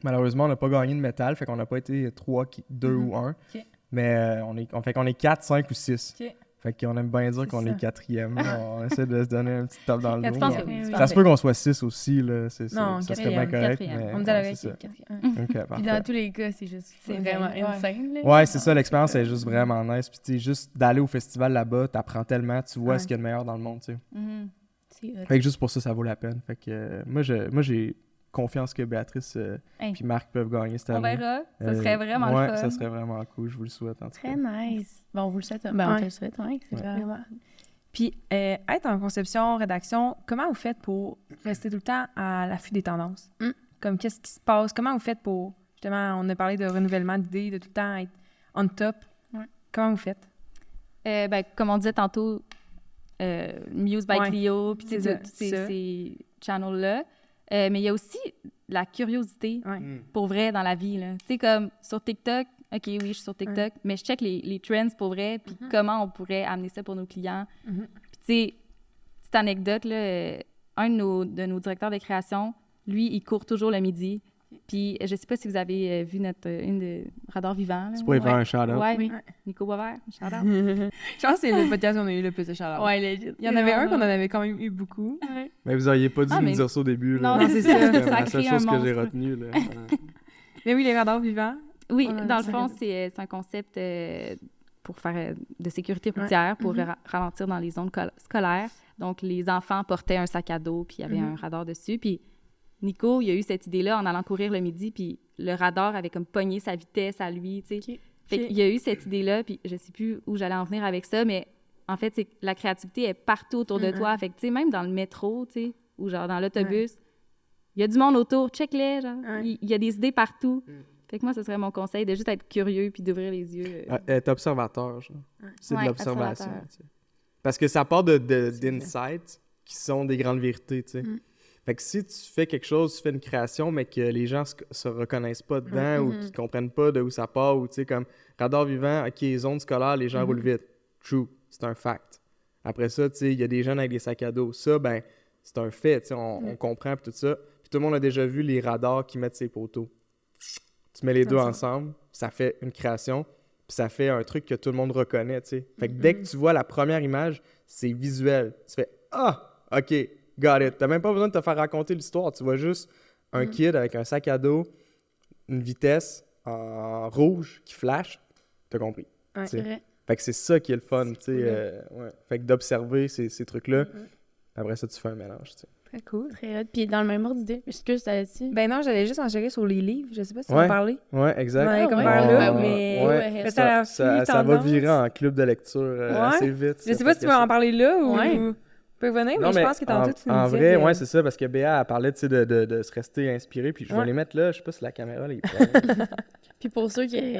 Malheureusement, on n'a pas gagné de métal, fait qu'on n'a pas été 3, 2 ou 1. Ok. Mais fait qu'on est 4, 5 ou 6. Ok. Fait qu'on aime bien dire C'est qu'on ça. est 4e. On essaie de se donner un petit top dans le Je dos. pense mais que oui, c'est ça parfait. se peut qu'on soit 6 aussi, là. Non, ça serait bien quatrième, correct. quatrième. Mais, On me dit à ouais, l'oreille c'est qu'il ça. est quatrième. Ok, Puis parfait. dans tous les cas, c'est juste C'est vraiment ouais. insane. Là. Ouais, c'est ça, l'expérience est juste vraiment nice. Puis tu sais, juste d'aller au festival là-bas, t'apprends tellement, tu vois Ouais. ce qu'il y a de meilleur dans le monde, tu sais. Mhm. C'est hot. Fait que juste pour ça, ça vaut la peine. Fait que moi, j'ai confiance que Béatrice Hey. puis Marc peuvent gagner cette On année. verra. Ça serait vraiment ouais, le fun. ça serait vraiment cool. Je vous le souhaite, en tout cas. Très nice. Bon, on vous le souhaite. Ben, on Ouais. te le souhaite, ouais. C'est Ouais. vraiment... Puis, être en conception, rédaction, comment vous faites pour rester tout le temps à l'affût des tendances? Comme, qu'est-ce qui se passe? Comment vous faites pour, justement, on a parlé de renouvellement d'idées, de tout le temps être on top. Ouais. Comment vous faites? Ben, comme on disait tantôt, Muse by Ouais. Clio, puis tu sais, C'est tous ça. ces channels-là. Mais il y a aussi la curiosité, Ouais. pour vrai, dans la vie. Tu sais, comme sur TikTok, OK, oui, je suis sur TikTok, mais je check les trends pour vrai, puis comment on pourrait amener ça pour nos clients. Mhm. Puis tu sais, petite anecdote, là, un de nos directeurs de création, lui, il court toujours le midi. Puis je sais pas si vous avez vu une de Radar Vivant. Là. Tu pourrais faire un shout-out. Ouais, Oui. Nico Boisvert, shout-out. Je pense que c'est le podcast où on a eu le plus de chaleur. Ouais, legit. Il y en avait un qu'on en avait quand même eu beaucoup. Mais vous auriez pas dû Ah, nous mais- dire ça au début. Là. Non, c'est ça. C'est Ça a la seule créé chose un que j'ai monstre. retenue. Là. Mais oui, les radars vivants. Oui, Ouais, dans le ça fond, fait- c'est un concept pour faire de sécurité routière, pour ralentir dans les zones scolaires. Donc, les enfants portaient un sac à dos, puis il y avait un radar dessus. Puis Nico, il a eu cette idée-là en allant courir le midi, puis le radar avait comme pogné sa vitesse à lui, tu sais. Ok. Fait qu'il y a eu cette idée-là, puis je sais plus où j'allais en venir avec ça, mais en fait, c'est que la créativité est partout autour de toi. Fait que, tu sais, même dans le métro, tu sais, ou genre dans l'autobus, il y a du monde autour, check-les, genre. Il y a des idées partout. Fait que moi, ce serait mon conseil, de juste être curieux puis d'ouvrir les yeux. Être observateur, genre. C'est de Ouais, l'observation, observateur. tu sais. Parce que ça part d'insights qui sont des grandes vérités, tu sais. Fait que si tu fais quelque chose, tu fais une création, mais que les gens se reconnaissent pas dedans ou qu'ils comprennent pas de où ça part, ou tu sais, comme radar vivant, OK, les ondes scolaires, les gens roulent vite. True, c'est un fact. Après ça, tu sais, il y a des jeunes avec des sacs à dos. Ça, ben, c'est un fait, tu sais, on comprend puis tout ça. Puis tout le monde a déjà vu les radars qui mettent ses poteaux. Tu mets les deux ensemble, ça fait une création, puis ça fait un truc que tout le monde reconnaît, tu sais. Fait que dès que tu vois la première image, c'est visuel. Tu fais « Ah! OK, got it. » T'as même pas besoin de te faire raconter l'histoire. Tu vois juste un kid avec un sac à dos, une vitesse en rouge qui flash. T'as compris. Ouais, C'est vrai. Fait que c'est ça qui est le fun, tu sais. Fait que d'observer ces trucs-là. Après ça, tu fais un mélange, tu sais. Très cool. Très hot. Puis dans le même ordre d'idée, excuse, t'as dit? Ben non, j'allais juste en gérer sur les livres. Je sais pas si tu Ouais. vas parler. Ouais, exact. Ouais, comme ouais. par là, Ouais, mais... ouais. mais ça a plus Ça va tendance. virer en club de lecture assez vite. Je sais pas si tu veux en parler là ou... Ouais. Tu peux venir, Non, mais je pense que tantôt, tu nous en disais vrai, que- ouais, c'est ça, parce que Béa a parlé, tu sais, de se rester inspiré, puis je vais Ouais. les mettre là, je sais pas si la caméra, les prend. Puis pour ceux qui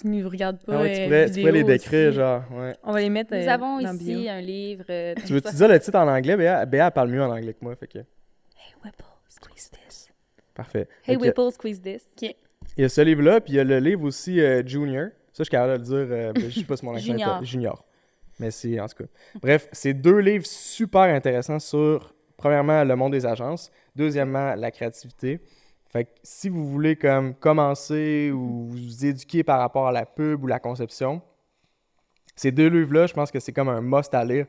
ne regardent pas Ah ouais, tu pourrais les vidéo décrire, aussi. genre, ouais. On va les mettre Nous avons dans ici bio. un livre... Tu veux-tu dire le titre en anglais? Béa, elle parle mieux en anglais que moi, fait que... Hey Whipple, squeeze this. Parfait. Hey Fait que Whipple, squeeze this. il y a ce livre-là, puis il y a le livre aussi Junior. Ça, je suis capable de le dire, je sais pas si mon accent Junior. est Junior. Mais c'est, en tout cas. Bref, c'est 2 livres super intéressants sur, premièrement, le monde des agences. Deuxièmement, la créativité. Fait que si vous voulez comme commencer ou vous éduquer par rapport à la pub ou la conception, ces 2 livres-là, je pense que c'est comme un must à lire.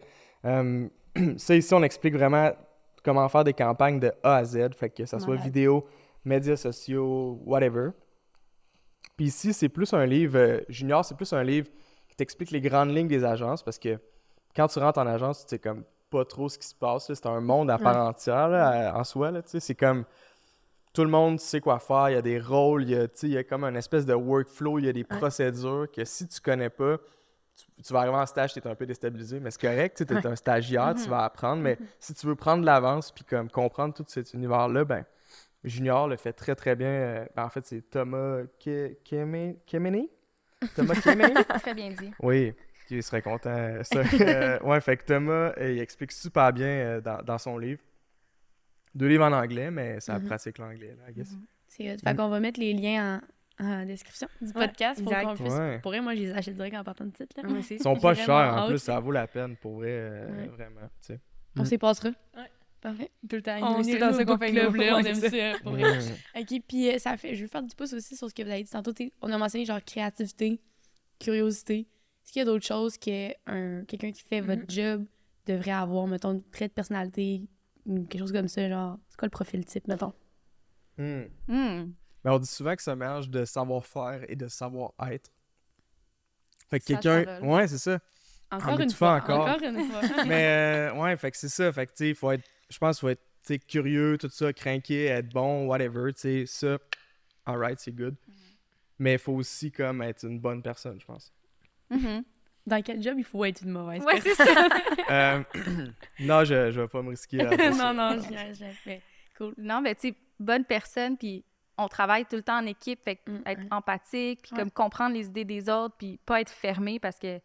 Ça, ici, on explique vraiment comment faire des campagnes de A à Z, fait que ça soit Malade. vidéo, médias sociaux, whatever. Puis ici, c'est plus un livre, Junior, c'est plus un livre qui t'explique les grandes lignes des agences, parce que quand tu rentres en agence, tu sais comme pas trop ce qui se passe, là. C'est un monde à part entière là, en soi, là, tu sais. C'est comme tout le monde sait quoi faire, il y a des rôles, tu sais, il y a comme une espèce de workflow, il y a des procédures que si tu connais pas, tu vas arriver en stage, tu es un peu déstabilisé, mais c'est correct, tu es un stagiaire, tu vas apprendre, mais si tu veux prendre de l'avance puis comme comprendre tout cet univers-là, ben Junior le fait très très bien. En fait, c'est Thomas Kemeny? Thomas Kemeny? Très bien dit. Oui, il serait content. Ça. Ouais, fait que Thomas, il explique super bien dans son livre. 2 livres en anglais, mais ça pratique l'anglais, là, I guess. C'est hot. Fait qu'on va mettre les liens en description du podcast pour exact. qu'on puisse... Ouais. Pour vrai, moi, je les achète direct en partant de titre. Là. Ouais, c'est Ils sont pas J'ai chers, vraiment en hâte. plus, ça vaut la peine, pour vrai, Ouais. vraiment, tu sais. On s'y passera. Ouais. Parfait. Tout le temps. On est tout dans dans ce ce qu'on fait club là, on Ouais, aime c'est ça. Pour vrai. OK, puis ça fait... Je veux faire du pouce aussi sur ce que vous avez dit tantôt. On a mentionné genre créativité, curiosité. Est-ce qu'il y a d'autres choses que quelqu'un qui fait votre job devrait avoir, mettons, une trait de personnalité ou quelque chose comme ça, genre... C'est quoi le profil type, mettons? Hmm. Hmm. Mais on dit souvent que c'est un mélange de savoir-faire et de savoir-être. Fait que Ça, quelqu'un... ça vole. Ouais, c'est ça. Encore En une étouffant fois. encore. Encore une fois. Mais ouais, fait que c'est ça. Fait que, tu sais, il faut être... Je pense qu'il faut être, tu sais, curieux, tout ça, craqué, être bon, whatever, tu sais, ça, alright, c'est good. Mais il faut aussi, comme, être une bonne personne, je pense. Mhm. Dans quel job il faut être une mauvaise Ouais, personne? c'est ça. Non, je vais pas me risquer à dire ça. non, je mais cool. Non, mais tu sais, bonne personne, puis on travaille tout le temps en équipe, fait que être empathique, puis Ouais. comme comprendre les idées des autres, puis pas être fermé, parce que,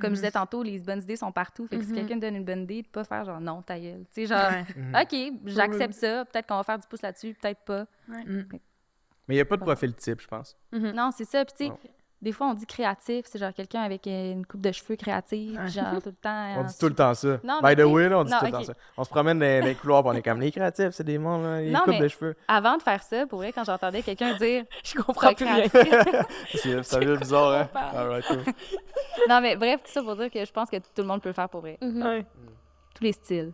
comme je disais tantôt, les bonnes idées sont partout, fait que si quelqu'un donne une bonne idée, de pas faire genre « non, ta gueule ». Tu sais, genre OK, j'accepte ça, peut-être qu'on va faire du pouce là-dessus, peut-être pas. Mais il n'y a pas de profil type, je pense. Non, c'est ça, puis tu sais, Non. des fois, on dit créatif, c'est genre quelqu'un avec une coupe de cheveux créative, puis genre tout le temps... On dit tout le temps ça. Non, By mais the tu sais- way, là, on dit non, tout le temps ok. ça. On se promène dans les couloirs, puis on est comme les créatifs, c'est des mondes, là, les Non, coupes mais- de cheveux. Avant de faire ça, pour vrai, quand j'entendais quelqu'un dire « je comprends Pas plus rien. Ça devient bizarre, hein? parle. Alright, cool. Non, mais bref, tout ça pour dire que je pense que tout le monde peut le faire pour vrai. Ouais. Tous les styles.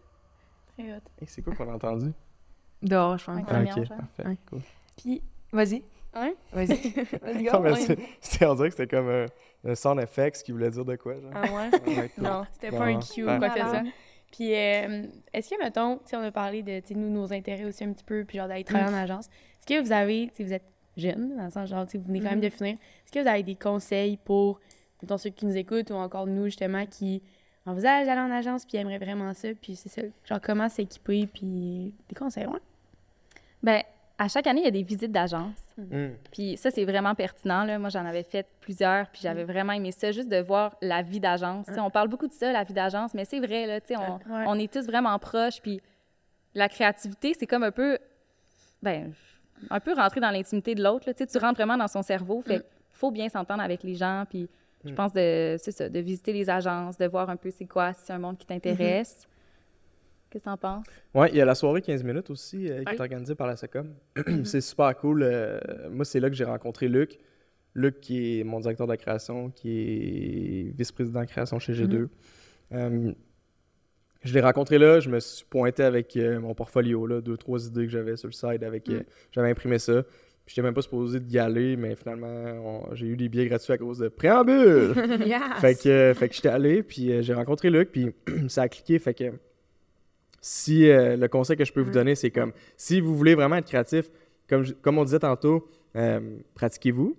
Très hot. Hey, c'est quoi qu'on a entendu? Dehors, je pense. Ouais. Ah, Première, ok, genre. parfait, Ouais. cool. Puis, Vas-y. hein? Vas-y. Vas-y, Non, mais go. on dirait que c'était comme un sound effects qui voulait dire de quoi, genre. Ah ouais? Ouais, cool. Non, c'était Bon, pas un cue ou ouais. quoi que ce Voilà. soit. Puis, est-ce que, mettons, tu sais, on a parlé de, tu sais, nous, nos intérêts aussi un petit peu, puis genre d'aller travailler en agence. Est-ce que vous avez, tu sais, vous êtes jeune, dans le sens, genre, tu sais, vous venez quand même de finir. Est-ce que vous avez des conseils pour, mettons, ceux qui nous écoutent ou encore nous, justement, qui envisage d'aller en agence, puis il aimerait vraiment ça, puis c'est ça. Genre, comment s'équiper, puis des conseils, ouais. Ben, à chaque année, il y a des visites d'agence. Mm. Puis ça, c'est vraiment pertinent, là. Moi, j'en avais fait plusieurs, puis j'avais vraiment aimé ça, juste de voir la vie d'agence. Tu sais, on parle beaucoup de ça, la vie d'agence, mais c'est vrai, là, tu sais, on est tous vraiment proches, puis la créativité, c'est comme un peu rentrer dans l'intimité de l'autre, là. Tu sais, tu rentres vraiment dans son cerveau, fait qu'il faut bien s'entendre avec les gens, puis je pense de visiter les agences, de voir un peu c'est quoi, si c'est un monde qui t'intéresse. Qu'est-ce que t'en penses? Ouais, il y a la soirée 15 minutes aussi qui est organisée par la SECOM. C'est super cool. Moi, c'est là que j'ai rencontré Luc. Luc, qui est mon directeur de création, qui est vice-président de création chez G2. Je l'ai rencontré là, je me suis pointé avec mon portfolio, là, 2-3 idées que j'avais sur le site. J'avais imprimé ça. Puis j'étais même pas supposé d'y aller, mais finalement, j'ai eu des billets gratuits à cause de préambule. Yes! Fait que j'étais allé, puis j'ai rencontré Luc, puis ça a cliqué. Fait que si le conseil que je peux vous donner, c'est comme, si vous voulez vraiment être créatif, comme on disait tantôt, pratiquez-vous.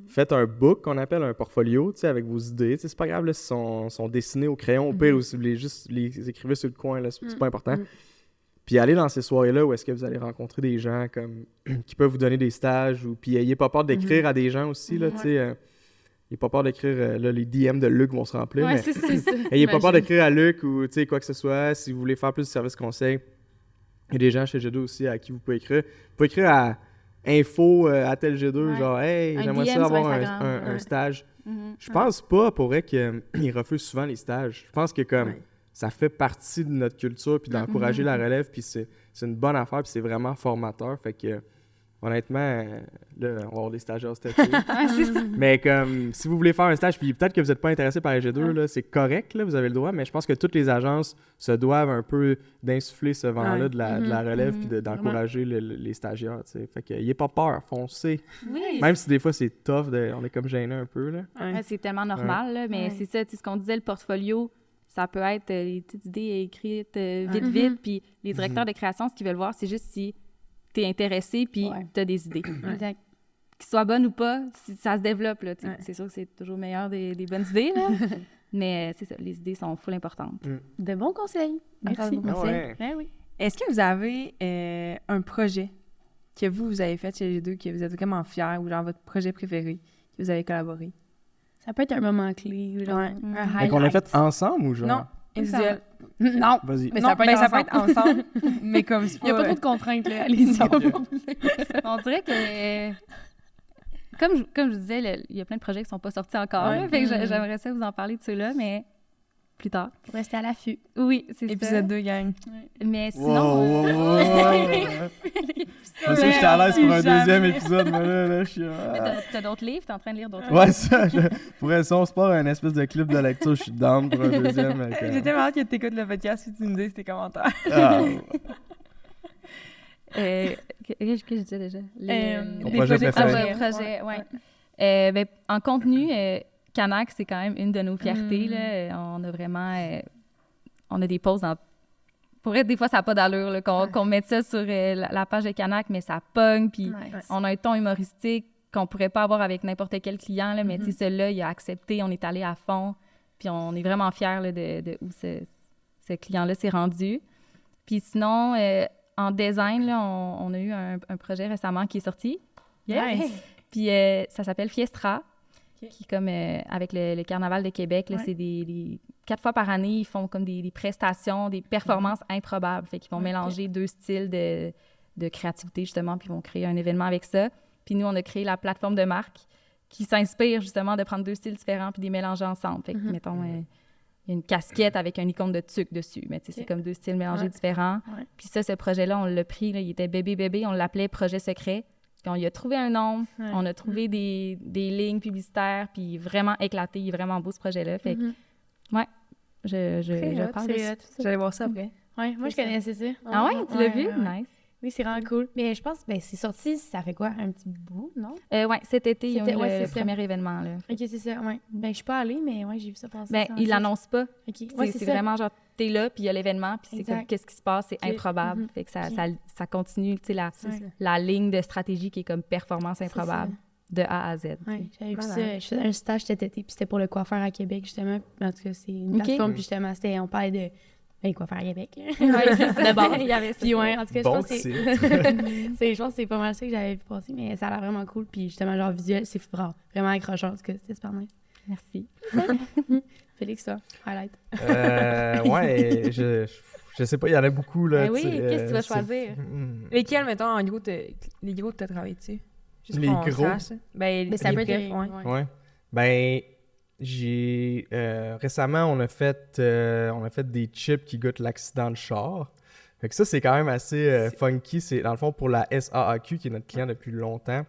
Faites un book qu'on appelle un portfolio, tu sais, avec vos idées. Tu sais, c'est pas grave là, si sont dessinés au crayon, au pire, ou si vous voulez juste les écrivez sur le coin, là, c'est pas important. Puis allez dans ces soirées-là où est-ce que vous allez rencontrer des gens comme qui peuvent vous donner des stages, ou puis ayez pas peur d'écrire à des gens aussi, là, tu sais. N'ayez pas peur d'écrire, là, les DM de Luc vont se remplir, mais c'est ça. n'ayez pas peur d'écrire à Luc ou, tu sais, quoi que ce soit. Si vous voulez faire plus de services conseils, il y a des gens chez G2 aussi à qui vous pouvez écrire. Vous pouvez écrire à info à tel G2, genre « Hey, j'aimerais ça avoir un stage. » Je pense pas, pour vrai, qu'ils refusent souvent les stages. Je pense que comme ça fait partie de notre culture, puis d'encourager la relève, puis c'est une bonne affaire, puis c'est vraiment formateur. Fait que, honnêtement, là, on va avoir des stagiaires cet été. Mais comme, si vous voulez faire un stage, puis peut-être que vous n'êtes pas intéressé par les G2, là, c'est correct, là, vous avez le droit, mais je pense que toutes les agences se doivent un peu d'insuffler ce vent-là de la relève, puis d'encourager les stagiaires, tu sais. Fait que, n'ayez pas peur, foncez. Oui. Même si des fois, c'est tough, on est comme gêné un peu, là. Ouais, c'est tellement normal, là, mais c'est ça, tu sais, ce qu'on disait, le portfolio, ça peut être les petites idées écrites vite, puis les directeurs de création, ce qu'ils veulent voir, c'est juste si t'es intéressé, puis t'as des idées. Exact. Qu'ils soient bonnes ou pas, si ça se développe, là, c'est sûr que c'est toujours meilleur des bonnes idées, là. Mais c'est ça, les idées sont full importantes. De bons conseils. Merci. Oui. Est-ce que vous avez un projet que vous avez fait chez les deux, que vous êtes vraiment fiers, ou genre votre projet préféré, que vous avez collaboré? Ça peut être un moment clé, genre un highlight. Qu'on l'a fait ensemble ou genre? Non, individuel. Non. Vas-y. Mais Non, ça peut être ensemble, mais comme Il n'y a pas trop de contraintes, là. Allez-y. On dirait que, comme je disais, il y a plein de projets qui ne sont pas sortis encore. Là, fait que j'aimerais ça vous en parler de ceux-là, mais plus tard. Pour rester à l'affût. Oui, c'est ça. Épisode 2, gang. Mais sinon... Je sais que j'étais à l'aise pour un deuxième épisode, mais là, je suis... T'as d'autres livres? T'es en train de lire d'autres livres? Ouais, ça, pour être on se part un espèce de clip de lecture, je suis down pour un deuxième. J'ai tellement hâte que tu écoutes le podcast et tu nous dises tes commentaires. Qu'est-ce que je disais déjà? Ton projet préféré. Projet, ouais. Ben, en contenu, Canac, c'est quand même une de nos fiertés. Là. On a vraiment... on a des pauses dans... Pour vrai, des fois, ça n'a pas d'allure là, qu'on mette ça sur la page de Canac, mais ça pogne, puis on a un ton humoristique qu'on pourrait pas avoir avec n'importe quel client, là, mais tu sais, celui-là, il a accepté, on est allé à fond, puis on est vraiment fiers là, de où ce client-là s'est rendu. Puis sinon, en design, là, on a eu un projet récemment qui est sorti. Nice. Puis ça s'appelle Fiestra, qui est comme avec le Carnaval de Québec. Là, c'est des 4 fois par année, ils font comme des prestations, des performances improbables. Fait qu'ils vont mélanger 2 styles de créativité, justement, puis ils vont créer un événement avec ça. Puis nous, on a créé la plateforme de marque qui s'inspire, justement, de prendre 2 styles différents puis de les mélanger ensemble. Fait que, mettons, il y a une casquette avec un icône de tuque dessus. Mais tu sais, c'est comme 2 styles mélangés différents. Puis ça, ce projet-là, on l'a pris, là, il était bébé, on l'appelait Projet Secret. Puis on y a trouvé un nom, on a trouvé des lignes publicitaires, puis vraiment éclaté, il est vraiment beau ce projet-là. Fait que, ouais, je parle de ça. J'allais voir ça après. Ouais, moi, je connaissais ça. Ah ouais, tu l'as vu? Ouais. Nice. Oui, c'est vraiment cool. Mais je pense, c'est sorti, ça fait quoi? Un petit bout, non? Ouais, cet été, ils ont eu le ça. premier événement, là. OK, c'est ça, ouais. Ben, je suis pas allée, mais ouais, j'ai vu ça passer. Ben, ils l'annoncent pas. OK, C'est vraiment genre, t'es là, puis il y a l'événement, puis c'est comme, qu'est-ce qui se passe, c'est improbable. Fait que ça continue, tu sais, la ligne de stratégie qui est comme performance improbable. de A à Z. Ouais, j'avais vu ça. Malade. Je faisais un stage cet été, puis c'était pour le coiffeur à Québec, justement. En tout cas, c'est une Ok. plateforme, puis justement, on parlait de coiffeur à Québec, là. Ouais, c'est ça. De base. Il y avait ça. Puis ouais, en tout cas, Bon je pense que je pense que c'est pas mal ça que j'avais vu passer, mais ça a l'air vraiment cool. Puis justement, genre visuel, c'est vraiment accrocheur. En tout cas, c'est super nice. Merci. Félix, toi, highlight. Ouais, je sais pas, il y en a beaucoup, là. Ben oui, tu sais, qu'est-ce que tu vas c'est- choisir? Lesquels, mettons, en gros, les gros que t'as travaillé dessus? Juste Les pour qu'on gros? sache. Ben, Mais ça les peut brefs, être. ouais. Ouais. Ben, j'ai... récemment, on a fait des chips qui goûtent l'accident de char. Fait que ça, c'est quand même assez funky. C'est, dans le fond, pour la SAAQ, qui est notre client depuis longtemps.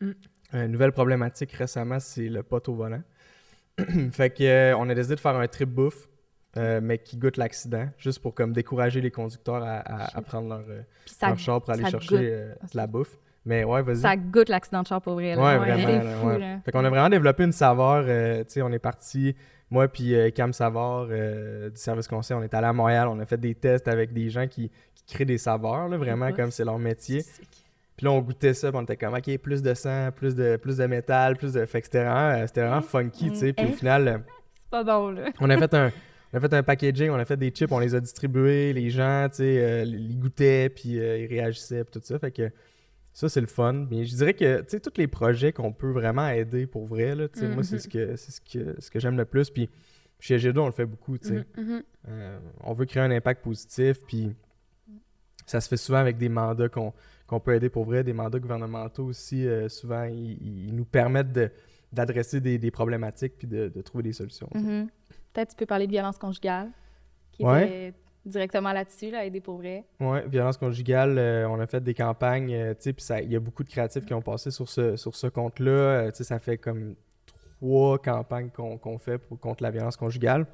Mm. Une nouvelle problématique récemment, c'est le pot au volant. Fait que on a décidé de faire un trip bouffe, mais qui goûte l'accident, juste pour comme décourager les conducteurs à prendre Puis ça, leur char pour aller ça chercher goûte. de la bouffe. Mais ouais, vas-y. ça goûte l'accident de char pour vrai. Là. Ouais, Ouais, vraiment. c'est là, fou, ouais. là. Fait qu'on a vraiment développé une saveur. Tu sais, on est parti, moi puis Cam Savard du service conseil, on est allé à Montréal, on a fait des tests avec des gens qui créent des saveurs, là, vraiment boss. comme c'est leur métier. Puis là, on goûtait ça, puis on était comme, OK, plus de sang, plus de métal, Fait que c'était vraiment funky, tu sais. Puis au final, C'est pas bon, là. on a fait un packaging, on a fait des chips, on les a distribués, les gens, tu sais, ils goûtaient, puis ils réagissaient, puis tout ça. Fait que ça, c'est le fun. Mais je dirais que, tu sais, tous les projets qu'on peut vraiment aider pour vrai, là, tu sais, moi, c'est ce que j'aime le plus. Puis chez G2, on le fait beaucoup, tu sais. On veut créer un impact positif, puis ça se fait souvent avec des mandats qu'on peut aider pour vrai, des mandats gouvernementaux aussi. Souvent, ils nous permettent d'adresser des problématiques puis de trouver des solutions. tu sais. Mhm. Peut-être tu peux parler de violence conjugale, qui Ouais. était directement là-dessus, là, aider pour vrai. Ouais, violence conjugale, on a fait des campagnes, tu sais, puis il y a beaucoup de créatifs qui ont passé sur ce compte-là. Tu sais, ça fait comme 3 campagnes qu'on fait contre la violence conjugale.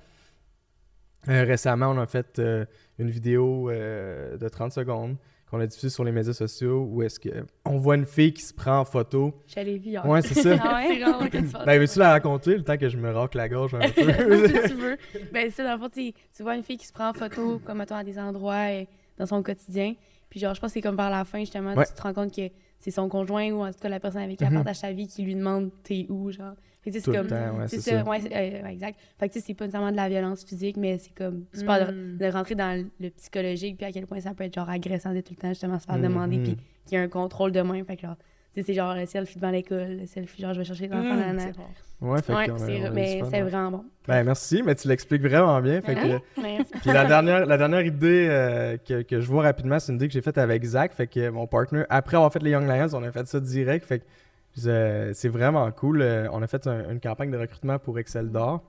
Récemment, on a fait une vidéo de 30 secondes qu'on a diffusée sur les médias sociaux où est-ce qu'on voit une fille qui se prend en photo. Je l'ai vu hier. Ouais, c'est ça. Ah ouais? C'est vraiment que tu fasses Ben, veux-tu la raconter le temps que je me racle la gorge un peu? si tu veux. Ben, c'est dans le fond, tu vois une fille qui se prend en photo, comme mettons, à des endroits dans son quotidien. Puis, genre, je pense que c'est comme vers la fin, justement, Ouais. tu te rends compte que c'est son conjoint ou en tout cas la personne avec qui elle Mhm. partage sa vie qui lui demande t'es où, genre. Fait que, tu sais, Tout c'est le comme. temps, ouais, C'est c'est ça, ça. ouais, ouais, exact. Fait que, tu sais, c'est pas nécessairement de la violence physique, mais c'est comme super de rentrer dans le psychologique, puis à quel point ça peut être, genre, agressant de tout le temps, justement, se faire demander, puis qu'il y a un contrôle de main. Fait que, genre, tu sais, c'est genre le selfie devant l'école, le selfie, genre, je vais chercher l'enfant, nanana. Ouais, fait Ouais, qu'on a- on a eu mais du fun, c'est ouais. vraiment bon. Ben, merci, mais tu l'expliques vraiment bien. Fait que, Merci. puis la dernière idée que je vois rapidement, c'est une idée que j'ai faite avec Zach. Fait que mon partner, après avoir fait les Young Lions, on a fait ça direct. Fait que c'est vraiment cool. On a fait une campagne de recrutement pour Excel d'or.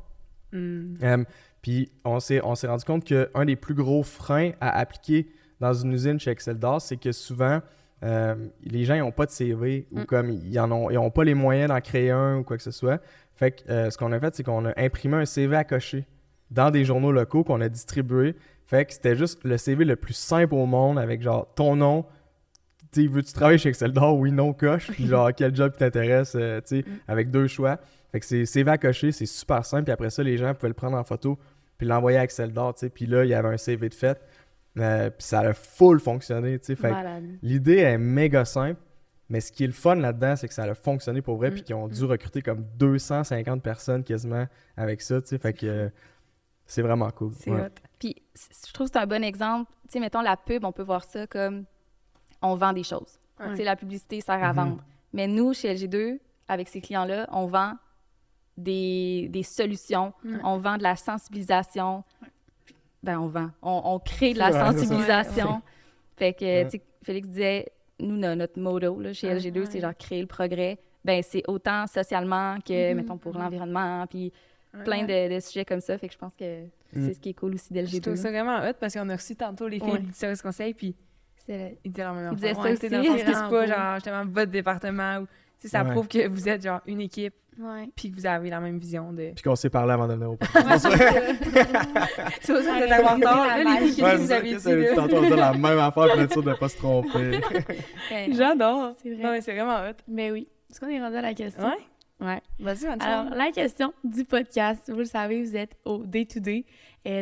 Puis on s'est rendu compte qu'un des plus gros freins à appliquer dans une usine chez Excel d'or, c'est que souvent, les gens n'ont pas de CV ou comme ils n'ont pas les moyens d'en créer un ou quoi que ce soit. Fait que ce qu'on a fait, c'est qu'on a imprimé un CV à cocher dans des journaux locaux qu'on a distribués. Fait que c'était juste le CV le plus simple au monde avec genre ton nom. Tu sais, veux-tu travailler chez Excel d'or? Oui, non, coche. Puis genre, quel job qui t'intéresse, tu sais, avec 2 choix. Fait que c'est CV à cocher, c'est super simple. Puis après ça, les gens pouvaient le prendre en photo puis l'envoyer à Excel d'or, tu sais. Puis là, il y avait un CV de fait. Puis ça a full fonctionné, tu sais. Fait que Malade. l'idée est méga simple, mais ce qui est le fun là-dedans, c'est que ça a fonctionné pour vrai, puis qu'ils ont dû recruter comme 250 personnes quasiment avec ça, tu sais. Fait que c'est vraiment cool. C'est Ouais. hot. Puis je trouve que c'est un bon exemple. Tu sais, mettons la pub, on peut voir ça comme on vend des choses. Ouais. Tu sais, la publicité sert à vendre. Mais nous, chez LG2, avec ces clients-là, on vend des solutions, on vend de la sensibilisation. Ben, on crée de la Ouais, c'est ça. sensibilisation. Fait que, Ouais. tu sais, Félix disait, nous, notre motto là, chez LG2, c'est genre créer le progrès. Ben, c'est autant socialement que, mettons, pour l'environnement, puis plein de sujets comme ça. Fait que je pense que c'est ce qui est cool aussi Je d'LG2. trouve ça vraiment hot parce qu'on a reçu tantôt les filles Ouais. du service conseil, puis C'est ils disaient la même Ils disaient affaire. ça Ouais, aussi. tu sais, dans le sens que c'est Vraiment pas beau. genre justement votre département ou tu sais, ça Ouais. prouve que vous êtes genre une équipe Ouais. puis que vous avez la même vision de. Puis qu'on s'est parlé avant de venir au podcast. C'est aussi Ouais, de t'avoir ouais, tort. ouais, Là, les filles, Ouais, qu'est-ce que vous c'est ça, avez qu'est-ce que t'avais dit dit là? tantôt, on dit la même affaire pour être sûr de ne pas se tromper. Ouais. J'adore. C'est vrai. Non, mais c'est vraiment hot. Mais oui. Est-ce qu'on est rendu à la question? Ouais. Ouais. Vas-y, Antoine. Alors, la question du podcast, vous le savez, vous êtes au day-to-day.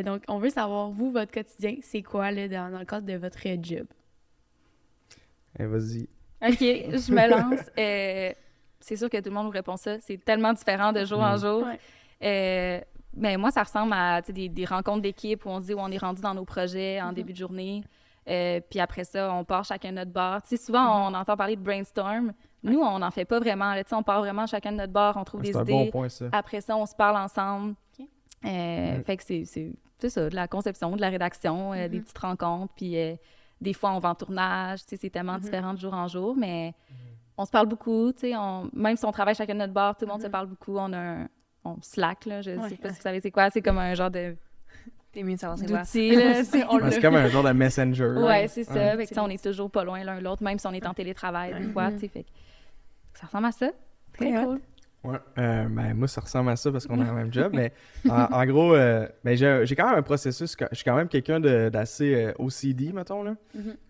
Donc, on veut savoir, vous, votre quotidien, c'est quoi là, dans le cadre de votre job? Vas-y. OK, je me lance. c'est sûr que tout le monde vous répond ça. C'est tellement différent de jour en jour. Mais moi, ça ressemble à des rencontres d'équipe où on se dit où on est rendu dans nos projets en début de journée. Puis après ça, on part chacun de notre bord. Tu sais, souvent, on entend parler de brainstorm. Nous, on n'en fait pas vraiment. Là, on part vraiment chacun de notre bord, on trouve des idées. C'est un bon point, ça. Après ça, on se parle ensemble. Fait que c'est ça, de la conception, de la rédaction, des petites rencontres. Puis des fois, on va en tournage. Tu sais, c'est tellement différent de jour en jour, mais on se parle beaucoup. Tu sais, même si on travaille chacun de notre bord, tout le monde se parle beaucoup. On Slack, là, je sais pas si vous savez c'est quoi. C'est comme un genre de... T'es mieux de savoir c'est quoi. d'outil, là. C'est comme un genre de messenger. Ouais, c'est ça. Fait que, on est toujours pas loin l'un de l'autre, même si on est en télétravail, des fois, tu sais. Fait que ça ressemble à ça. Très cool. Ouais, ben moi, ça ressemble à ça parce qu'on a le même job, mais en gros, ben j'ai quand même un processus, je suis quand même quelqu'un d'assez OCD, mettons, là.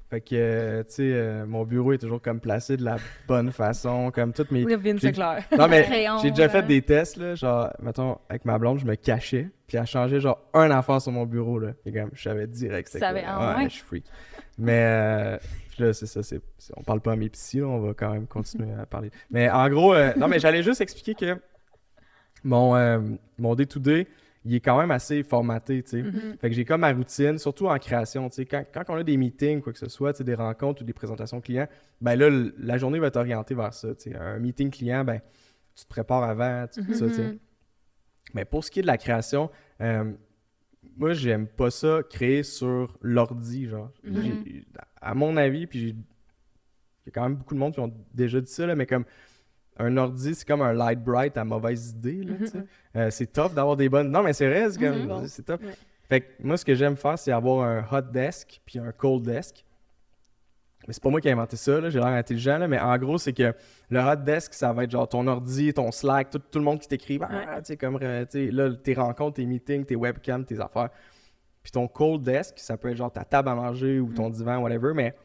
Fait que, tu sais, mon bureau est toujours comme placé de la bonne façon, comme toutes mes... Oui, Vin, c'est clair. Non, mais Crayon, j'ai déjà fait des tests, là, genre, mettons, avec ma blonde, je me cachais, puis elle changeait genre un affaire sur mon bureau, là. Et comme, je savais direct c'était quoi. Ouais, je suis freak. Mais là, c'est ça, on parle pas à mes psys, là, on va quand même continuer à parler. Mais en gros, non, mais j'allais juste expliquer que mon day-to-day, il est quand même assez formaté, tu sais. Fait que j'ai comme ma routine, surtout en création, tu sais. Quand on a des meetings, quoi que ce soit, tu sais, des rencontres ou des présentations clients, ben là, la journée va t'orienter vers ça, tu sais. Un meeting client, ben, tu te prépares avant, tout ça, tu sais. Mais pour ce qui est de la création, moi, j'aime pas ça créer sur l'ordi, genre. À mon avis, puis il y a quand même beaucoup de monde qui ont déjà dit ça, là, mais comme un ordi, c'est comme un light bright à mauvaise idée, là, tu sais. C'est tough d'avoir des bonnes... Non, mais c'est vrai, c'est comme... C'est tough. Fait que moi, ce que j'aime faire, c'est avoir un hot desk puis un cold desk. Mais c'est pas moi qui ai inventé ça, là, j'ai l'air intelligent, là, mais en gros, c'est que le hot desk, ça va être genre ton ordi, ton Slack, tout le monde qui t'écrit, tu sais, comme, tu sais, là, tes rencontres, tes meetings, tes webcams, tes affaires. Puis ton cold desk, ça peut être genre ta table à manger ou ton divan, whatever, mais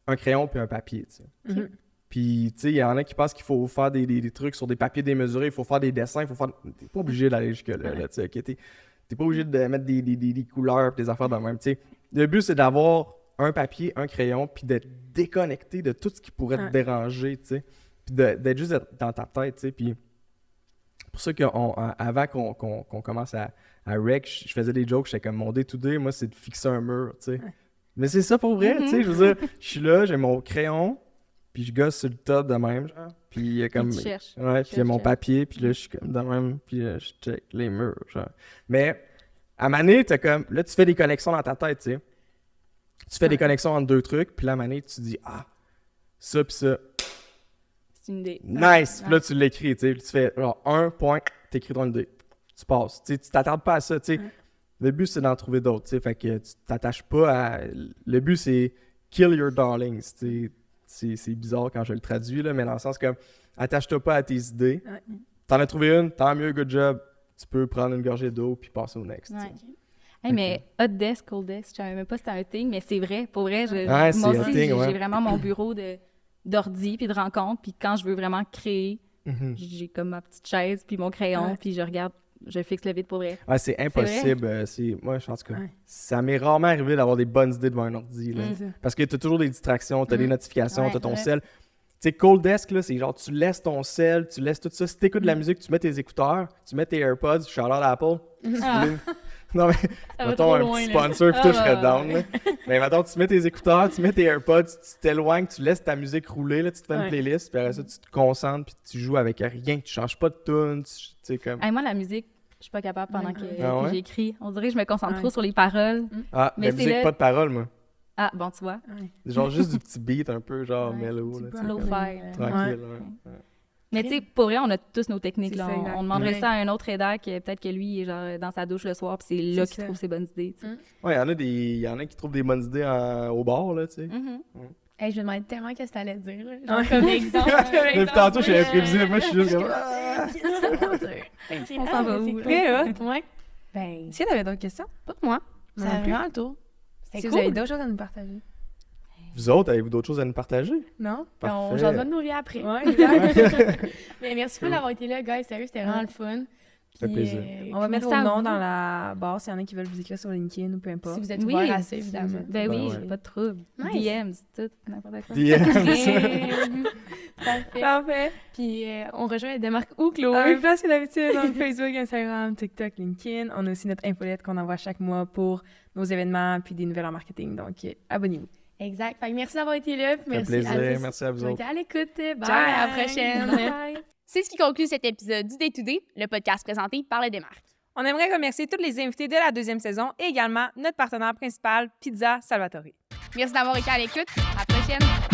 un crayon puis un papier, tu sais. Puis, tu sais, il y en a qui pensent qu'il faut faire des trucs sur des papiers démesurés, il faut faire des dessins, il faut faire... T'es pas obligé d'aller jusque-là, tu sais, OK? T'es pas obligé de mettre des couleurs et des affaires dans le même, tu sais. Le but, c'est d'avoir un papier, un crayon, puis d'être déconnecté de tout ce qui pourrait te déranger, tu sais. Puis d'être juste dans ta tête, tu sais. Puis pour ça qu'avant qu'on commence à rec, je faisais des jokes, j'étais comme mon day-to-day, moi, c'est de fixer un mur, tu sais. Mais c'est ça pour vrai, tu sais. Je veux dire, je suis là, j'ai mon crayon, puis je gosse sur le top de même, genre. Puis il y a comme... tu cherches. Ouais, puis il y a mon papier, puis là, je suis comme de même, puis je check les murs, genre. Mais à Mané, t'as comme... Là, tu fais des connexions dans ta tête, tu sais. Tu fais des connexions entre deux trucs, puis là, à Mané, tu dis « Ah, ça puis ça. » C'est une idée. Nice! Puis là, tu l'écris, tu sais. Puis tu fais genre un point, t'écris ton idée. Tu passes. Tu sais, tu t'attardes pas à ça, tu sais. Le but, c'est d'en trouver d'autres, tu sais. Fait que tu t'attaches pas à... Le but, c'est « kill your darlings », tu sais. C'est bizarre quand je le traduis, là, mais dans le sens que attache-toi pas à tes idées. T'en as trouvé une, tant mieux, good job. Tu peux prendre une gorgée d'eau puis passer au next. Hey, mais hot desk, cold desk, je savais même pas si c'était un thing, mais c'est vrai. Pour vrai, c'est moi un aussi, thing, j'ai vraiment mon bureau d'ordi puis de rencontre. Puis quand je veux vraiment créer, j'ai comme ma petite chaise puis mon crayon, puis je regarde, je fixe le vide pour vrai. Ouais, c'est impossible. Moi, je pense que ça m'est rarement arrivé d'avoir des bonnes idées devant un ordi. Là. Parce que tu as toujours des distractions, tu as des notifications, tu as ton cell. Tu sais, cold desk, là, c'est genre tu laisses ton cell, tu laisses tout ça. Si tu écoutes de la musique, tu mets tes écouteurs, tu mets tes AirPods, shout out Apple. Non, mais mettons un petit sponsor, puis toi, je serais down. Là. Mais mettons, tu mets tes écouteurs, tu mets tes AirPods, tu t'éloignes, tu laisses ta musique rouler, là, tu te fais une playlist, puis après ça, tu te concentres, puis tu joues avec rien, tu changes pas de tune, tu sais, comme... Hey, moi, la musique, je suis pas capable pendant que j'écris. On dirait que je me concentre trop sur les paroles. Ah, mais la musique, pas de paroles, moi. Ah, bon, tu vois. Genre juste du petit beat un peu, genre mellow. Là, tranquille, Mais tu sais, pour vrai, on a tous nos techniques. Là. On demanderait ça à un autre rédac, peut-être que lui, il est genre dans sa douche le soir, puis c'est là qu'il trouve ses bonnes idées. Ouais, il y en a qui trouvent des bonnes idées au bar, là, tu sais. Hey, je me demandais tellement qu'est-ce que t'allais dire. Là. Genre comme exemple. Depuis tantôt, je suis imprévisible. Moi, je suis juste comme... On s'en va où? Ouais. Ben, Si t'avais d'autres questions? pas moi. Ça a vraiment le tour. Si vous avez d'autres choses à nous partager. Vous autres, avez-vous d'autres choses à nous partager? Non? J'en donne nos vies après. Ouais, Mais merci beaucoup d'avoir été là, guys. Sérieux, c'était vraiment le fun. Ça fait plaisir. On va mettre vos merci à noms vous. dans la barre s'il y en a qui veulent vous écrire sur LinkedIn ou peu importe. Si vous êtes Oui, ouvert à ça, évidemment. Ben oui, Ouais. pas de trouble. Nice. DMs, tout, n'importe quoi. DM. Parfait. Parfait. Puis on rejoint des marques où, Chloé? À même place que d'habitude, donc Facebook, Instagram, TikTok, LinkedIn. On a aussi notre infolette qu'on envoie chaque mois pour nos événements puis des nouvelles en marketing. Donc, abonnez-vous. Exact. Fait que merci d'avoir été là. Puis Ça fait merci plaisir. à tous Merci à vous qui ont autres. été à l'écoute. Bye. Ciao. À la prochaine. Bye. C'est ce qui conclut cet épisode du Day to Day, le podcast présenté par le Démarque. On aimerait remercier tous les invités de la 2e saison et également notre partenaire principal, Pizza Salvatore. Merci d'avoir été à l'écoute. À la prochaine.